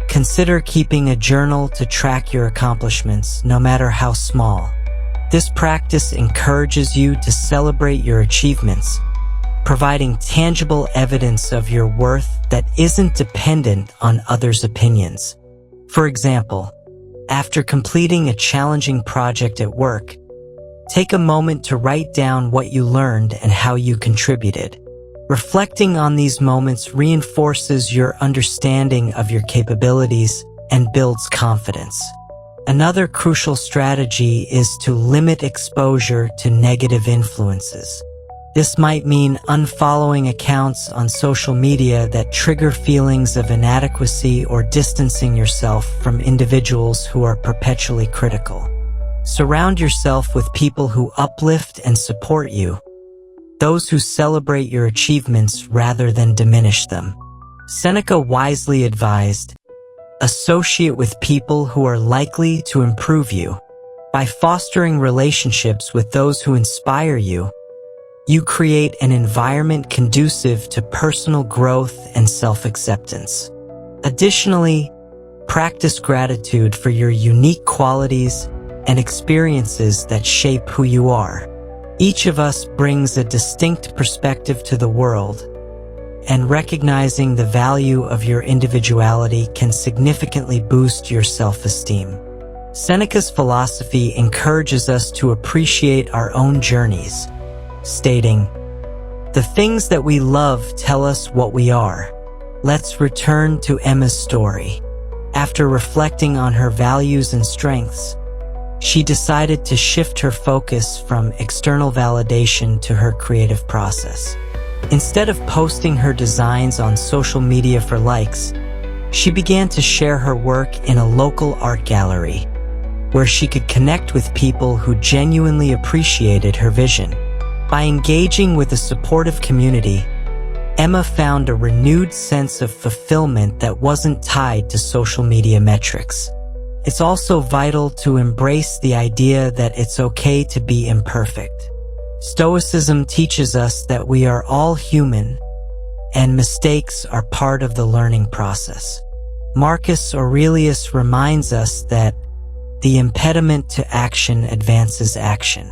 consider keeping a journal to track your accomplishments, no matter how small. This practice encourages you to celebrate your achievements, providing tangible evidence of your worth that isn't dependent on others' opinions. For example, after completing a challenging project at work, take a moment to write down what you learned and how you contributed. Reflecting on these moments reinforces your understanding of your capabilities and builds confidence. Another crucial strategy is to limit exposure to negative influences. This might mean unfollowing accounts on social media that trigger feelings of inadequacy or distancing yourself from individuals who are perpetually critical. Surround yourself with people who uplift and support you, those who celebrate your achievements rather than diminish them. Seneca wisely advised, associate with people who are likely to improve you. By fostering relationships with those who inspire you, you create an environment conducive to personal growth and self-acceptance. Additionally, practice gratitude for your unique qualities and experiences that shape who you are. Each of us brings a distinct perspective to the world, and recognizing the value of your individuality can significantly boost your self-esteem. Seneca's philosophy encourages us to appreciate our own journeys, stating, "The things that we love tell us what we are." Let's return to Emma's story. After reflecting on her values and strengths, she decided to shift her focus from external validation to her creative process. Instead of posting her designs on social media for likes, she began to share her work in a local art gallery, where she could connect with people who genuinely appreciated her vision. By engaging with a supportive community, Emma found a renewed sense of fulfillment that wasn't tied to social media metrics. It's also vital to embrace the idea that it's okay to be imperfect. Stoicism teaches us that we are all human, and mistakes are part of the learning process. Marcus Aurelius reminds us that the impediment to action advances action.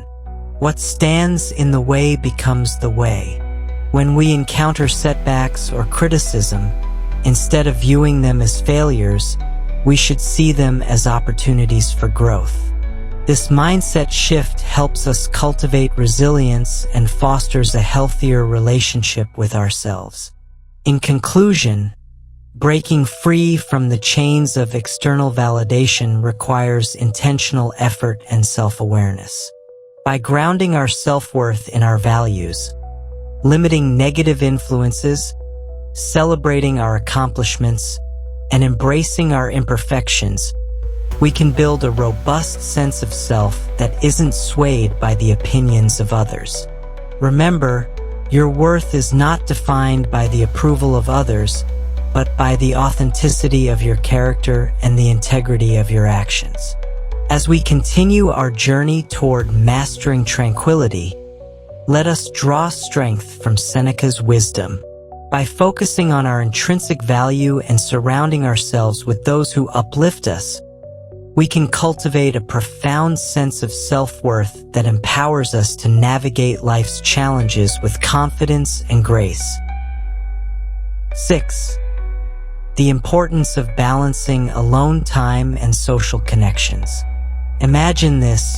What stands in the way becomes the way. When we encounter setbacks or criticism, instead of viewing them as failures, we should see them as opportunities for growth. This mindset shift helps us cultivate resilience and fosters a healthier relationship with ourselves. In conclusion, breaking free from the chains of external validation requires intentional effort and self-awareness. By grounding our self-worth in our values, limiting negative influences, celebrating our accomplishments, and embracing our imperfections, we can build a robust sense of self that isn't swayed by the opinions of others. Remember, your worth is not defined by the approval of others, but by the authenticity of your character and the integrity of your actions. As we continue our journey toward mastering tranquility, let us draw strength from Seneca's wisdom. By focusing on our intrinsic value and surrounding ourselves with those who uplift us, we can cultivate a profound sense of self-worth that empowers us to navigate life's challenges with confidence and grace. 6. The importance of balancing alone time and social connections. Imagine this.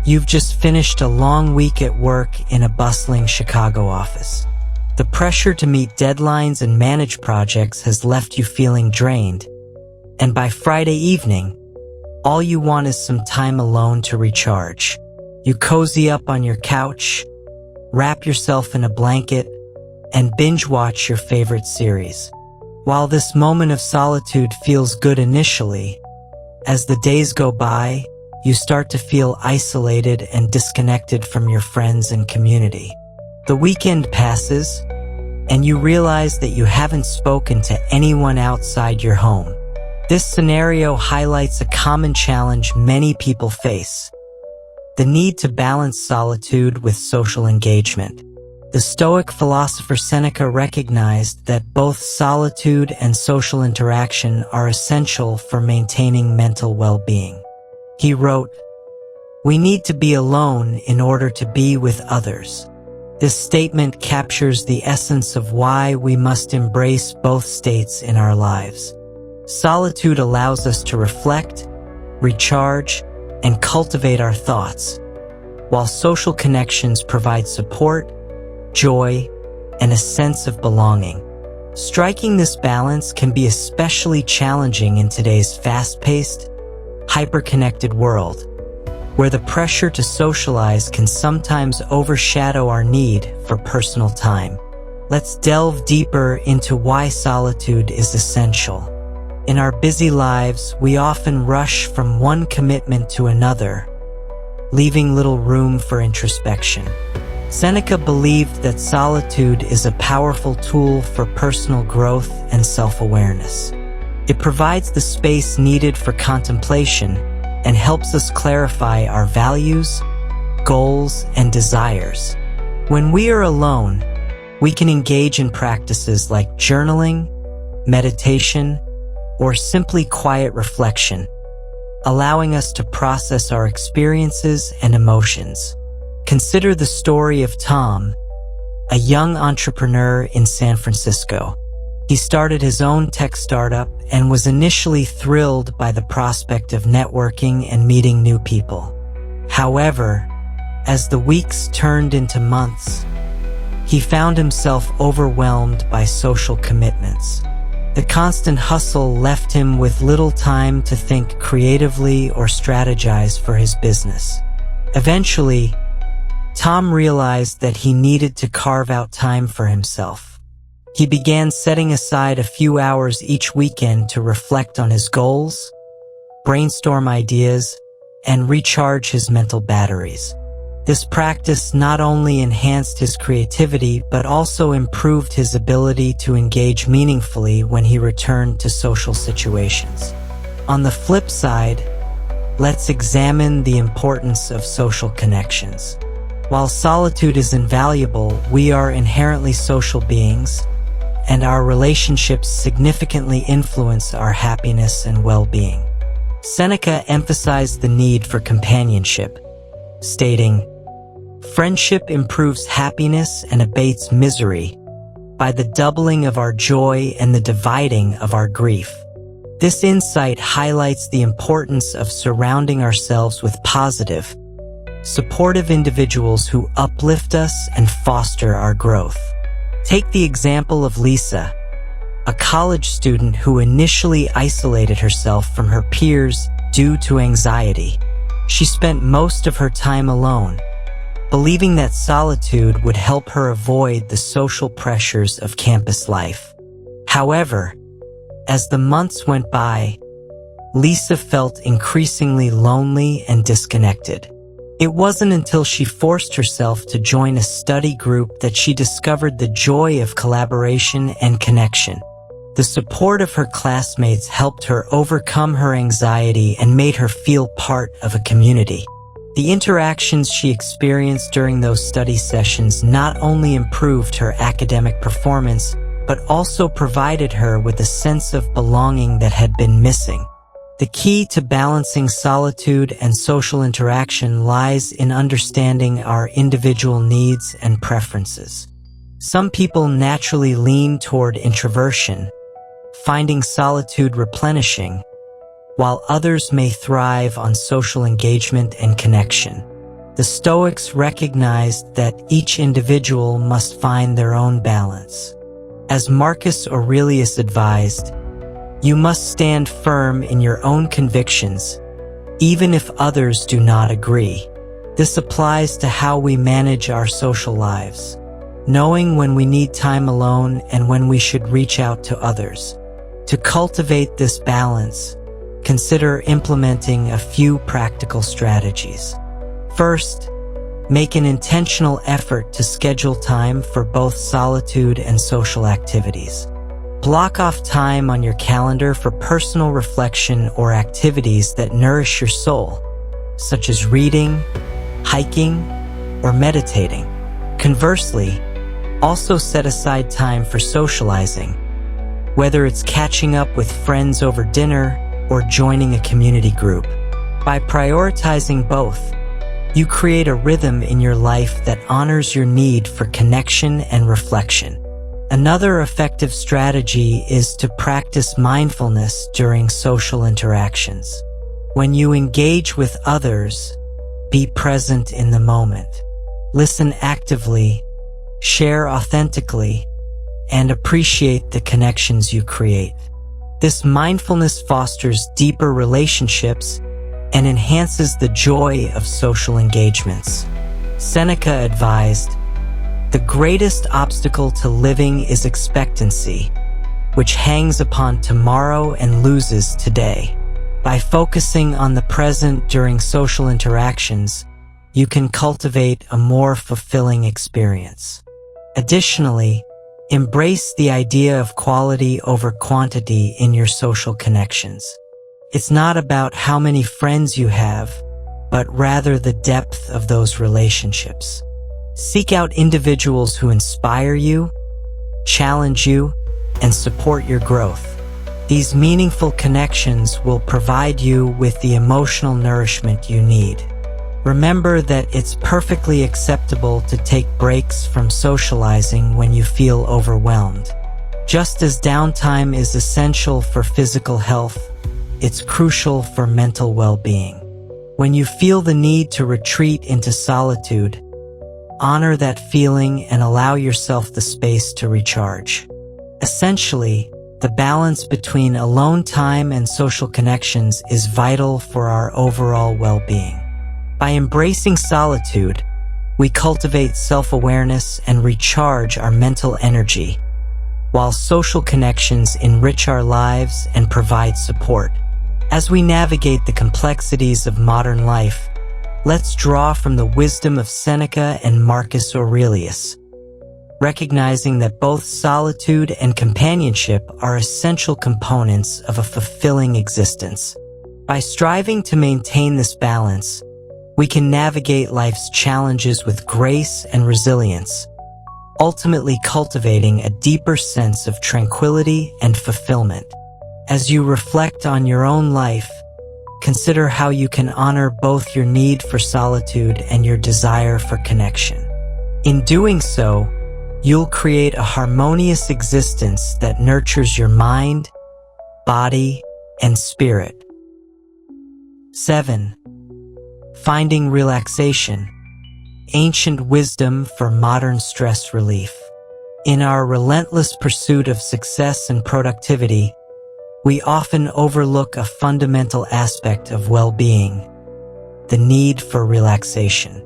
You've just finished a long week at work in a bustling Chicago office. The pressure to meet deadlines and manage projects has left you feeling drained, and by Friday evening, all you want is some time alone to recharge. You cozy up on your couch, wrap yourself in a blanket, and binge-watch your favorite series. While this moment of solitude feels good initially, as the days go by, you start to feel isolated and disconnected from your friends and community. The weekend passes, and you realize that you haven't spoken to anyone outside your home. This scenario highlights a common challenge many people face: the need to balance solitude with social engagement. The Stoic philosopher Seneca recognized that both solitude and social interaction are essential for maintaining mental well-being. He wrote, "We need to be alone in order to be with others." This statement captures the essence of why we must embrace both states in our lives. Solitude allows us to reflect, recharge, and cultivate our thoughts, while social connections provide support, joy, and a sense of belonging. Striking this balance can be especially challenging in today's fast-paced, hyper-connected world, where the pressure to socialize can sometimes overshadow our need for personal time. Let's delve deeper into why solitude is essential. In our busy lives, we often rush from one commitment to another, leaving little room for introspection. Seneca believed that solitude is a powerful tool for personal growth and self-awareness. It provides the space needed for contemplation and helps us clarify our values, goals, and desires. When we are alone, we can engage in practices like journaling, meditation, or simply quiet reflection, allowing us to process our experiences and emotions. Consider the story of Tom, a young entrepreneur in San Francisco. He started his own tech startup and was initially thrilled by the prospect of networking and meeting new people. However, as the weeks turned into months, he found himself overwhelmed by social commitments. The constant hustle left him with little time to think creatively or strategize for his business. Eventually, Tom realized that he needed to carve out time for himself. He began setting aside a few hours each weekend to reflect on his goals, brainstorm ideas, and recharge his mental batteries. This practice not only enhanced his creativity but also improved his ability to engage meaningfully when he returned to social situations. On the flip side, let's examine the importance of social connections. While solitude is invaluable, we are inherently social beings, and our relationships significantly influence our happiness and well-being. Seneca emphasized the need for companionship, stating, "Friendship improves happiness and abates misery by the doubling of our joy and the dividing of our grief." This insight highlights the importance of surrounding ourselves with positive, supportive individuals who uplift us and foster our growth. Take the example of Lisa, a college student who initially isolated herself from her peers due to anxiety. She spent most of her time alone, believing that solitude would help her avoid the social pressures of campus life. However, as the months went by, Lisa felt increasingly lonely and disconnected. It wasn't until she forced herself to join a study group that she discovered the joy of collaboration and connection. The support of her classmates helped her overcome her anxiety and made her feel part of a community. The interactions she experienced during those study sessions not only improved her academic performance, but also provided her with a sense of belonging that had been missing. The key to balancing solitude and social interaction lies in understanding our individual needs and preferences. Some people naturally lean toward introversion, finding solitude replenishing, while others may thrive on social engagement and connection. The Stoics recognized that each individual must find their own balance. As Marcus Aurelius advised, you must stand firm in your own convictions, even if others do not agree. This applies to how we manage our social lives, knowing when we need time alone and when we should reach out to others. To cultivate this balance, consider implementing a few practical strategies. First, make an intentional effort to schedule time for both solitude and social activities. Block off time on your calendar for personal reflection or activities that nourish your soul, such as reading, hiking, or meditating. Conversely, also set aside time for socializing, whether it's catching up with friends over dinner or joining a community group. By prioritizing both, you create a rhythm in your life that honors your need for connection and reflection. Another effective strategy is to practice mindfulness during social interactions. When you engage with others, be present in the moment. Listen actively, share authentically, and appreciate the connections you create. This mindfulness fosters deeper relationships and enhances the joy of social engagements. Seneca advised, "The greatest obstacle to living is expectancy, which hangs upon tomorrow and loses today." By focusing on the present during social interactions, you can cultivate a more fulfilling experience. Additionally, embrace the idea of quality over quantity in your social connections. It's not about how many friends you have, but rather the depth of those relationships. Seek out individuals who inspire you, challenge you, and support your growth. These meaningful connections will provide you with the emotional nourishment you need. Remember that it's perfectly acceptable to take breaks from socializing when you feel overwhelmed. Just as downtime is essential for physical health, it's crucial for mental well-being. When you feel the need to retreat into solitude, honor that feeling and allow yourself the space to recharge. Essentially, the balance between alone time and social connections is vital for our overall well-being. By embracing solitude, we cultivate self-awareness and recharge our mental energy, while social connections enrich our lives and provide support. As we navigate the complexities of modern life, let's draw from the wisdom of Seneca and Marcus Aurelius. recognizing that both solitude and companionship are essential components of a fulfilling existence. By striving to maintain this balance, we can navigate life's challenges with grace and resilience, ultimately cultivating a deeper sense of tranquility and fulfillment. As you reflect on your own life, consider how you can honor both your need for solitude and your desire for connection. In doing so, you'll create a harmonious existence that nurtures your mind, body, and spirit. 7. Finding relaxation. Ancient wisdom for modern stress relief. In our relentless pursuit of success and productivity, we often overlook a fundamental aspect of well-being: the need for relaxation.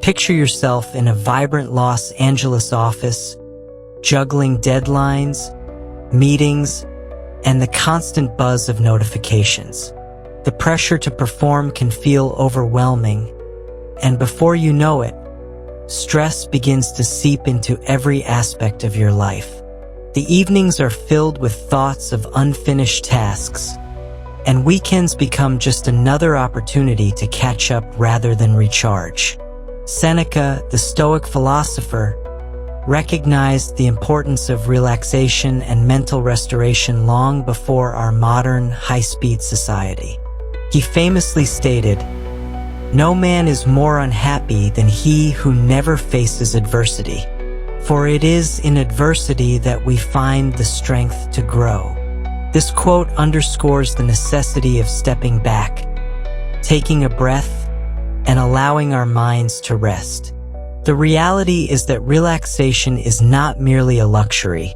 Picture yourself in a vibrant Los Angeles office, juggling deadlines, meetings, and the constant buzz of notifications. The pressure to perform can feel overwhelming, and before you know it, stress begins to seep into every aspect of your life. The evenings are filled with thoughts of unfinished tasks, and weekends become just another opportunity to catch up rather than recharge. Seneca, the Stoic philosopher, recognized the importance of relaxation and mental restoration long before our modern, high-speed society. He famously stated, "No man is more unhappy than he who never faces adversity, for it is in adversity that we find the strength to grow." This quote underscores the necessity of stepping back, taking a breath, and allowing our minds to rest. The reality is that relaxation is not merely a luxury.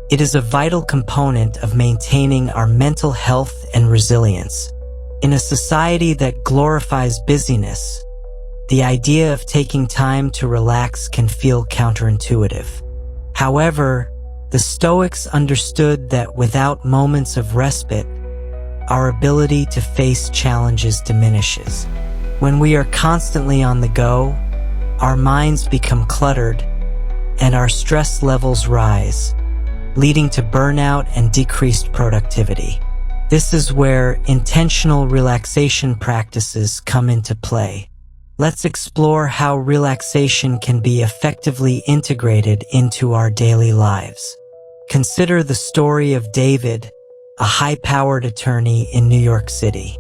It is a vital component of maintaining our mental health and resilience. In a society that glorifies busyness, the idea of taking time to relax can feel counterintuitive. However, the Stoics understood that without moments of respite, our ability to face challenges diminishes. When we are constantly on the go, our minds become cluttered and our stress levels rise, leading to burnout and decreased productivity. This is where intentional relaxation practices come into play. Let's explore how relaxation can be effectively integrated into our daily lives. Consider the story of David, a high-powered attorney in New York City.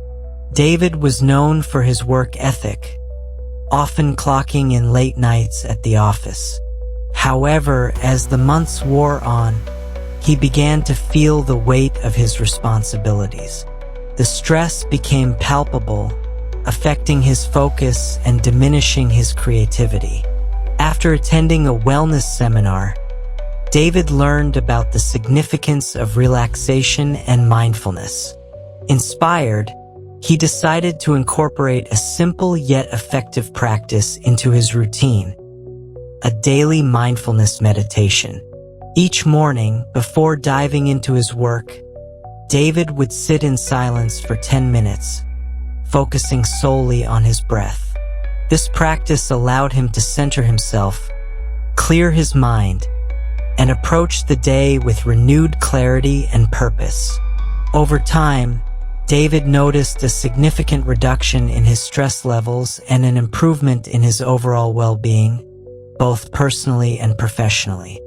David was known for his work ethic, often clocking in late nights at the office. However, as the months wore on, he began to feel the weight of his responsibilities. The stress became palpable, affecting his focus and diminishing his creativity. After attending a wellness seminar, David learned about the significance of relaxation and mindfulness. Inspired, he decided to incorporate a simple yet effective practice into his routine: a daily mindfulness meditation. Each morning, before diving into his work, David would sit in silence for 10 minutes, focusing solely on his breath. This practice allowed him to center himself, clear his mind, and approach the day with renewed clarity and purpose. Over time, David noticed a significant reduction in his stress levels and an improvement in his overall well-being, both personally and professionally.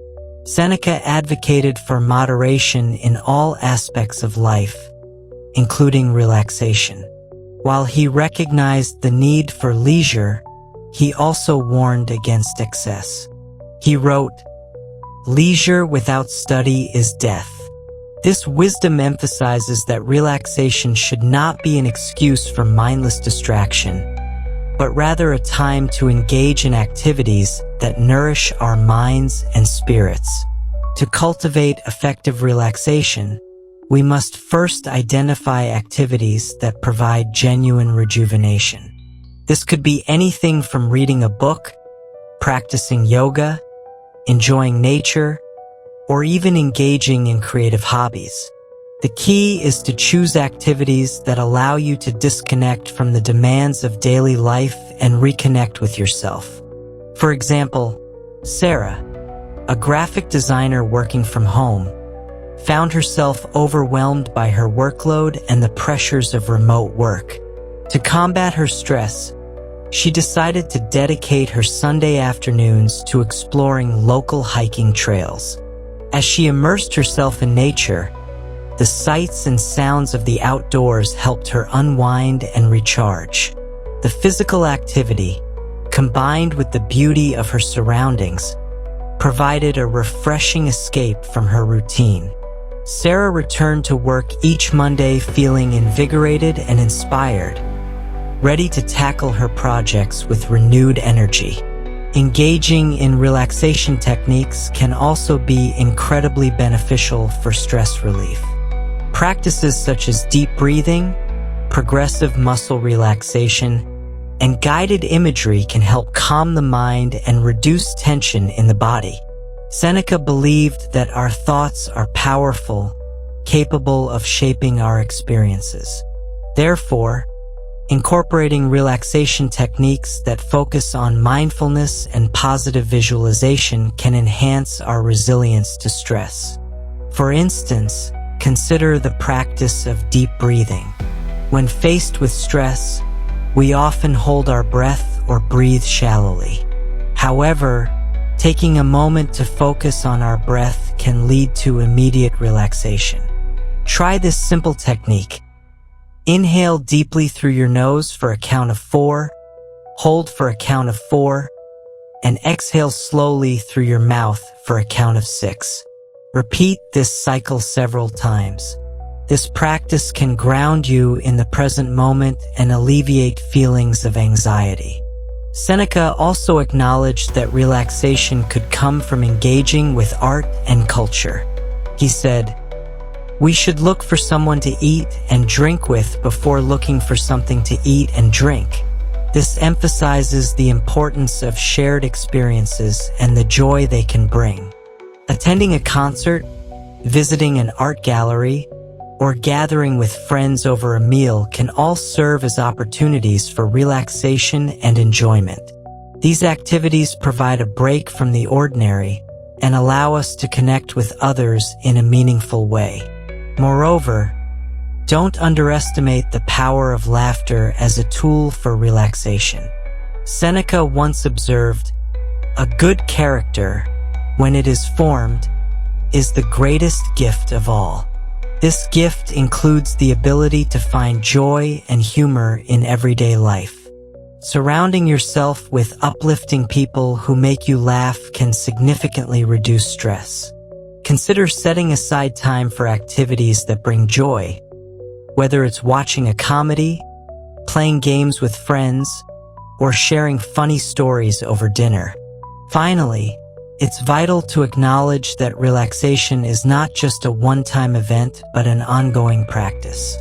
Seneca advocated for moderation in all aspects of life, including relaxation. While he recognized the need for leisure, he also warned against excess. He wrote, "Leisure without study is death." This wisdom emphasizes that relaxation should not be an excuse for mindless distraction, but rather a time to engage in activities that nourish our minds and spirits. To cultivate effective relaxation, we must first identify activities that provide genuine rejuvenation. This could be anything from reading a book, practicing yoga, enjoying nature, or even engaging in creative hobbies. The key is to choose activities that allow you to disconnect from the demands of daily life and reconnect with yourself. For example, Sarah, a graphic designer working from home, found herself overwhelmed by her workload and the pressures of remote work. To combat her stress, she decided to dedicate her Sunday afternoons to exploring local hiking trails. As she immersed herself in nature, the sights and sounds of the outdoors helped her unwind and recharge. The physical activity, combined with the beauty of her surroundings, provided a refreshing escape from her routine. Sarah returned to work each Monday feeling invigorated and inspired, ready to tackle her projects with renewed energy. Engaging in relaxation techniques can also be incredibly beneficial for stress relief. Practices such as deep breathing, progressive muscle relaxation, and guided imagery can help calm the mind and reduce tension in the body. Seneca believed that our thoughts are powerful, capable of shaping our experiences. Therefore, incorporating relaxation techniques that focus on mindfulness and positive visualization can enhance our resilience to stress. For instance, consider the practice of deep breathing. When faced with stress, we often hold our breath or breathe shallowly. However, taking a moment to focus on our breath can lead to immediate relaxation. Try this simple technique. Inhale deeply through your nose for a count of 4, hold for a count of 4, and exhale slowly through your mouth for a count of 6. Repeat this cycle several times. This practice can ground you in the present moment and alleviate feelings of anxiety. Seneca also acknowledged that relaxation could come from engaging with art and culture. He said, "We should look for someone to eat and drink with before looking for something to eat and drink." This emphasizes the importance of shared experiences and the joy they can bring. Attending a concert, visiting an art gallery, or gathering with friends over a meal can all serve as opportunities for relaxation and enjoyment. These activities provide a break from the ordinary and allow us to connect with others in a meaningful way. Moreover, don't underestimate the power of laughter as a tool for relaxation. Seneca once observed, "A good character, when it is formed, is the greatest gift of all." This gift includes the ability to find joy and humor in everyday life. Surrounding yourself with uplifting people who make you laugh can significantly reduce stress. Consider setting aside time for activities that bring joy, whether it's watching a comedy, playing games with friends, or sharing funny stories over dinner. Finally, it's vital to acknowledge that relaxation is not just a one-time event, but an ongoing practice.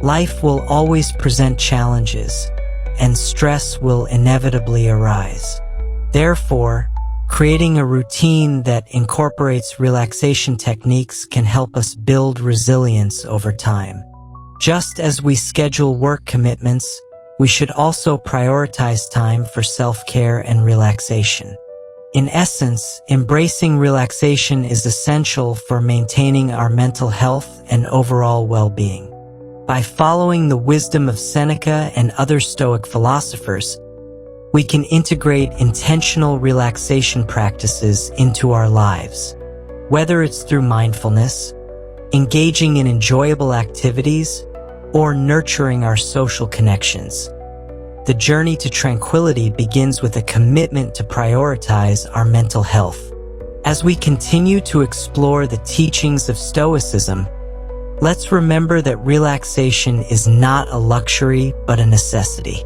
Life will always present challenges, and stress will inevitably arise. Therefore, creating a routine that incorporates relaxation techniques can help us build resilience over time. Just as we schedule work commitments, we should also prioritize time for self-care and relaxation. In essence, embracing relaxation is essential for maintaining our mental health and overall well-being. By following the wisdom of Seneca and other Stoic philosophers, we can integrate intentional relaxation practices into our lives. Whether it's through mindfulness, engaging in enjoyable activities, or nurturing our social connections, the journey to tranquility begins with a commitment to prioritize our mental health. As we continue to explore the teachings of Stoicism, let's remember that relaxation is not a luxury but a necessity.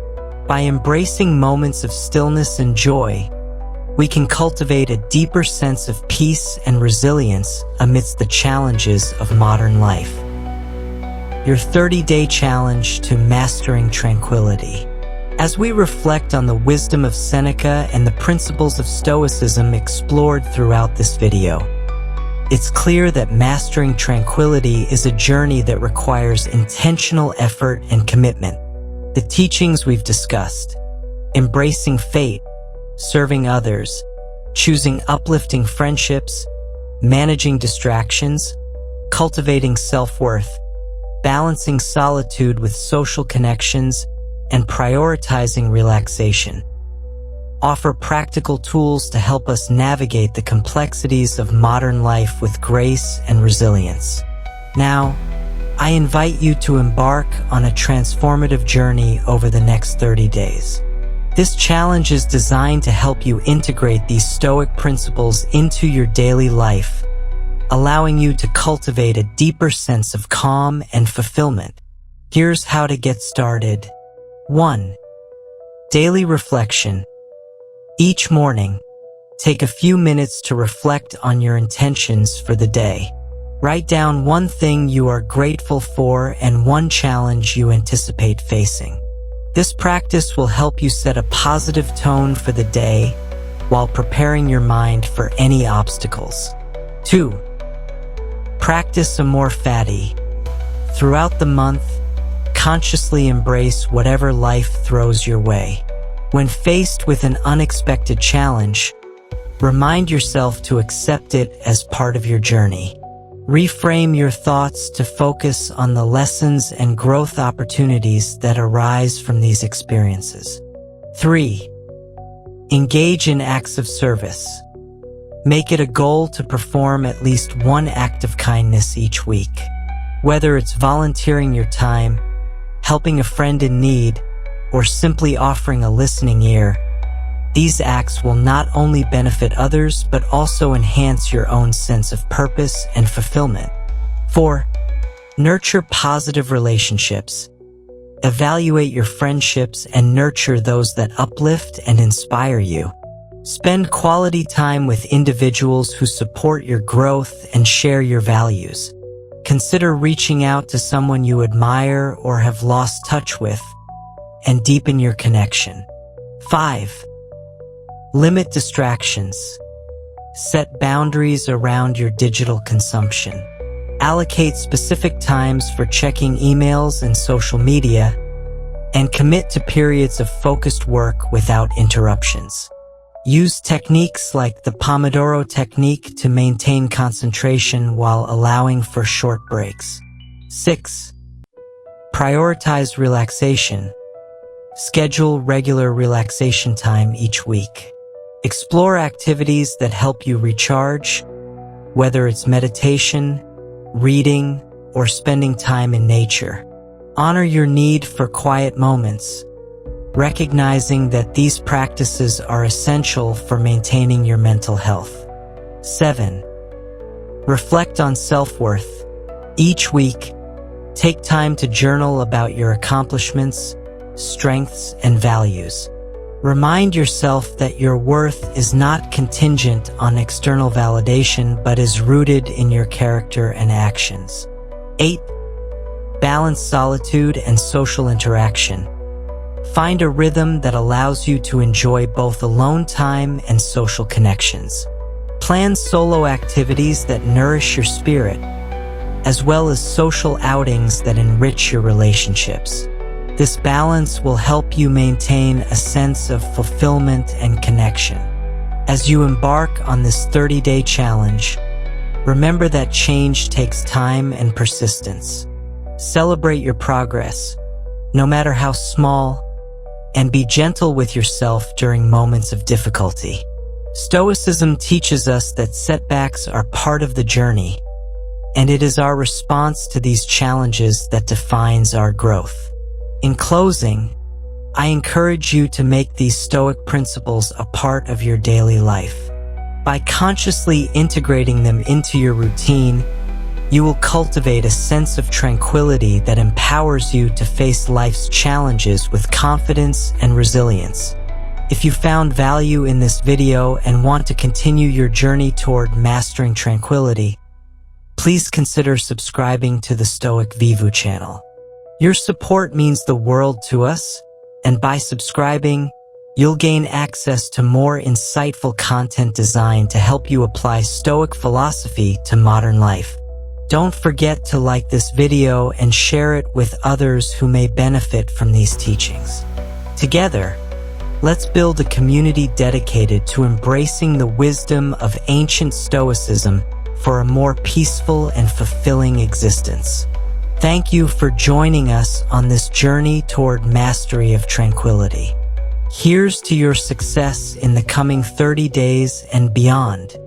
By embracing moments of stillness and joy, we can cultivate a deeper sense of peace and resilience amidst the challenges of modern life. Your 30-day challenge to mastering tranquility. As we reflect on the wisdom of Seneca and the principles of Stoicism explored throughout this video, it's clear that mastering tranquility is a journey that requires intentional effort and commitment. The teachings we've discussed, embracing fate, serving others, choosing uplifting friendships, managing distractions, cultivating self-worth, balancing solitude with social connections, and prioritizing relaxation offer practical tools to help us navigate the complexities of modern life with grace and resilience. Now, I invite you to embark on a transformative journey over the next 30 days. This challenge is designed to help you integrate these Stoic principles into your daily life, allowing you to cultivate a deeper sense of calm and fulfillment. Here's how to get started. 1. Daily reflection. Each morning, take a few minutes to reflect on your intentions for the day. Write down one thing you are grateful for and one challenge you anticipate facing. This practice will help you set a positive tone for the day while preparing your mind for any obstacles. 2. Practice amor fati. Throughout the month, consciously embrace whatever life throws your way. When faced with an unexpected challenge, remind yourself to accept it as part of your journey. Reframe your thoughts to focus on the lessons and growth opportunities that arise from these experiences. 3. Engage in acts of service. Make it a goal to perform at least one act of kindness each week. Whether it's volunteering your time, helping a friend in need, or simply offering a listening ear, these acts will not only benefit others but also enhance your own sense of purpose and fulfillment. 4. Nurture positive relationships. Evaluate your friendships and nurture those that uplift and inspire you. Spend quality time with individuals who support your growth and share your values. Consider reaching out to someone you admire or have lost touch with, and deepen your connection. 5. Limit distractions. Set boundaries around your digital consumption. Allocate specific times for checking emails and social media, and commit to periods of focused work without interruptions. Use techniques like the Pomodoro technique to maintain concentration while allowing for short breaks. 6. Prioritize relaxation. Schedule regular relaxation time each week. Explore activities that help you recharge, whether it's meditation, reading, or spending time in nature. Honor your need for quiet moments, recognizing that these practices are essential for maintaining your mental health. 7. Reflect on self-worth. Each week, take time to journal about your accomplishments, strengths, and values. Remind yourself that your worth is not contingent on external validation but is rooted in your character and actions. 8. Balance solitude and social interaction. Find a rhythm that allows you to enjoy both alone time and social connections. Plan solo activities that nourish your spirit, as well as social outings that enrich your relationships. This balance will help you maintain a sense of fulfillment and connection. As you embark on this 30-day challenge, remember that change takes time and persistence. Celebrate your progress, no matter how small, and be gentle with yourself during moments of difficulty. Stoicism teaches us that setbacks are part of the journey, and it is our response to these challenges that defines our growth. In closing, I encourage you to make these Stoic principles a part of your daily life. By consciously integrating them into your routine, you will cultivate a sense of tranquility that empowers you to face life's challenges with confidence and resilience. If you found value in this video and want to continue your journey toward mastering tranquility, please consider subscribing to the Stoic Vivu channel. Your support means the world to us, and by subscribing, you'll gain access to more insightful content designed to help you apply Stoic philosophy to modern life. Don't forget to like this video and share it with others who may benefit from these teachings. Together, Let's build a community dedicated to embracing the wisdom of ancient Stoicism for a more peaceful and fulfilling existence. Thank you for joining us on this journey toward mastery of tranquility. Here's to your success in the coming 30 days and beyond.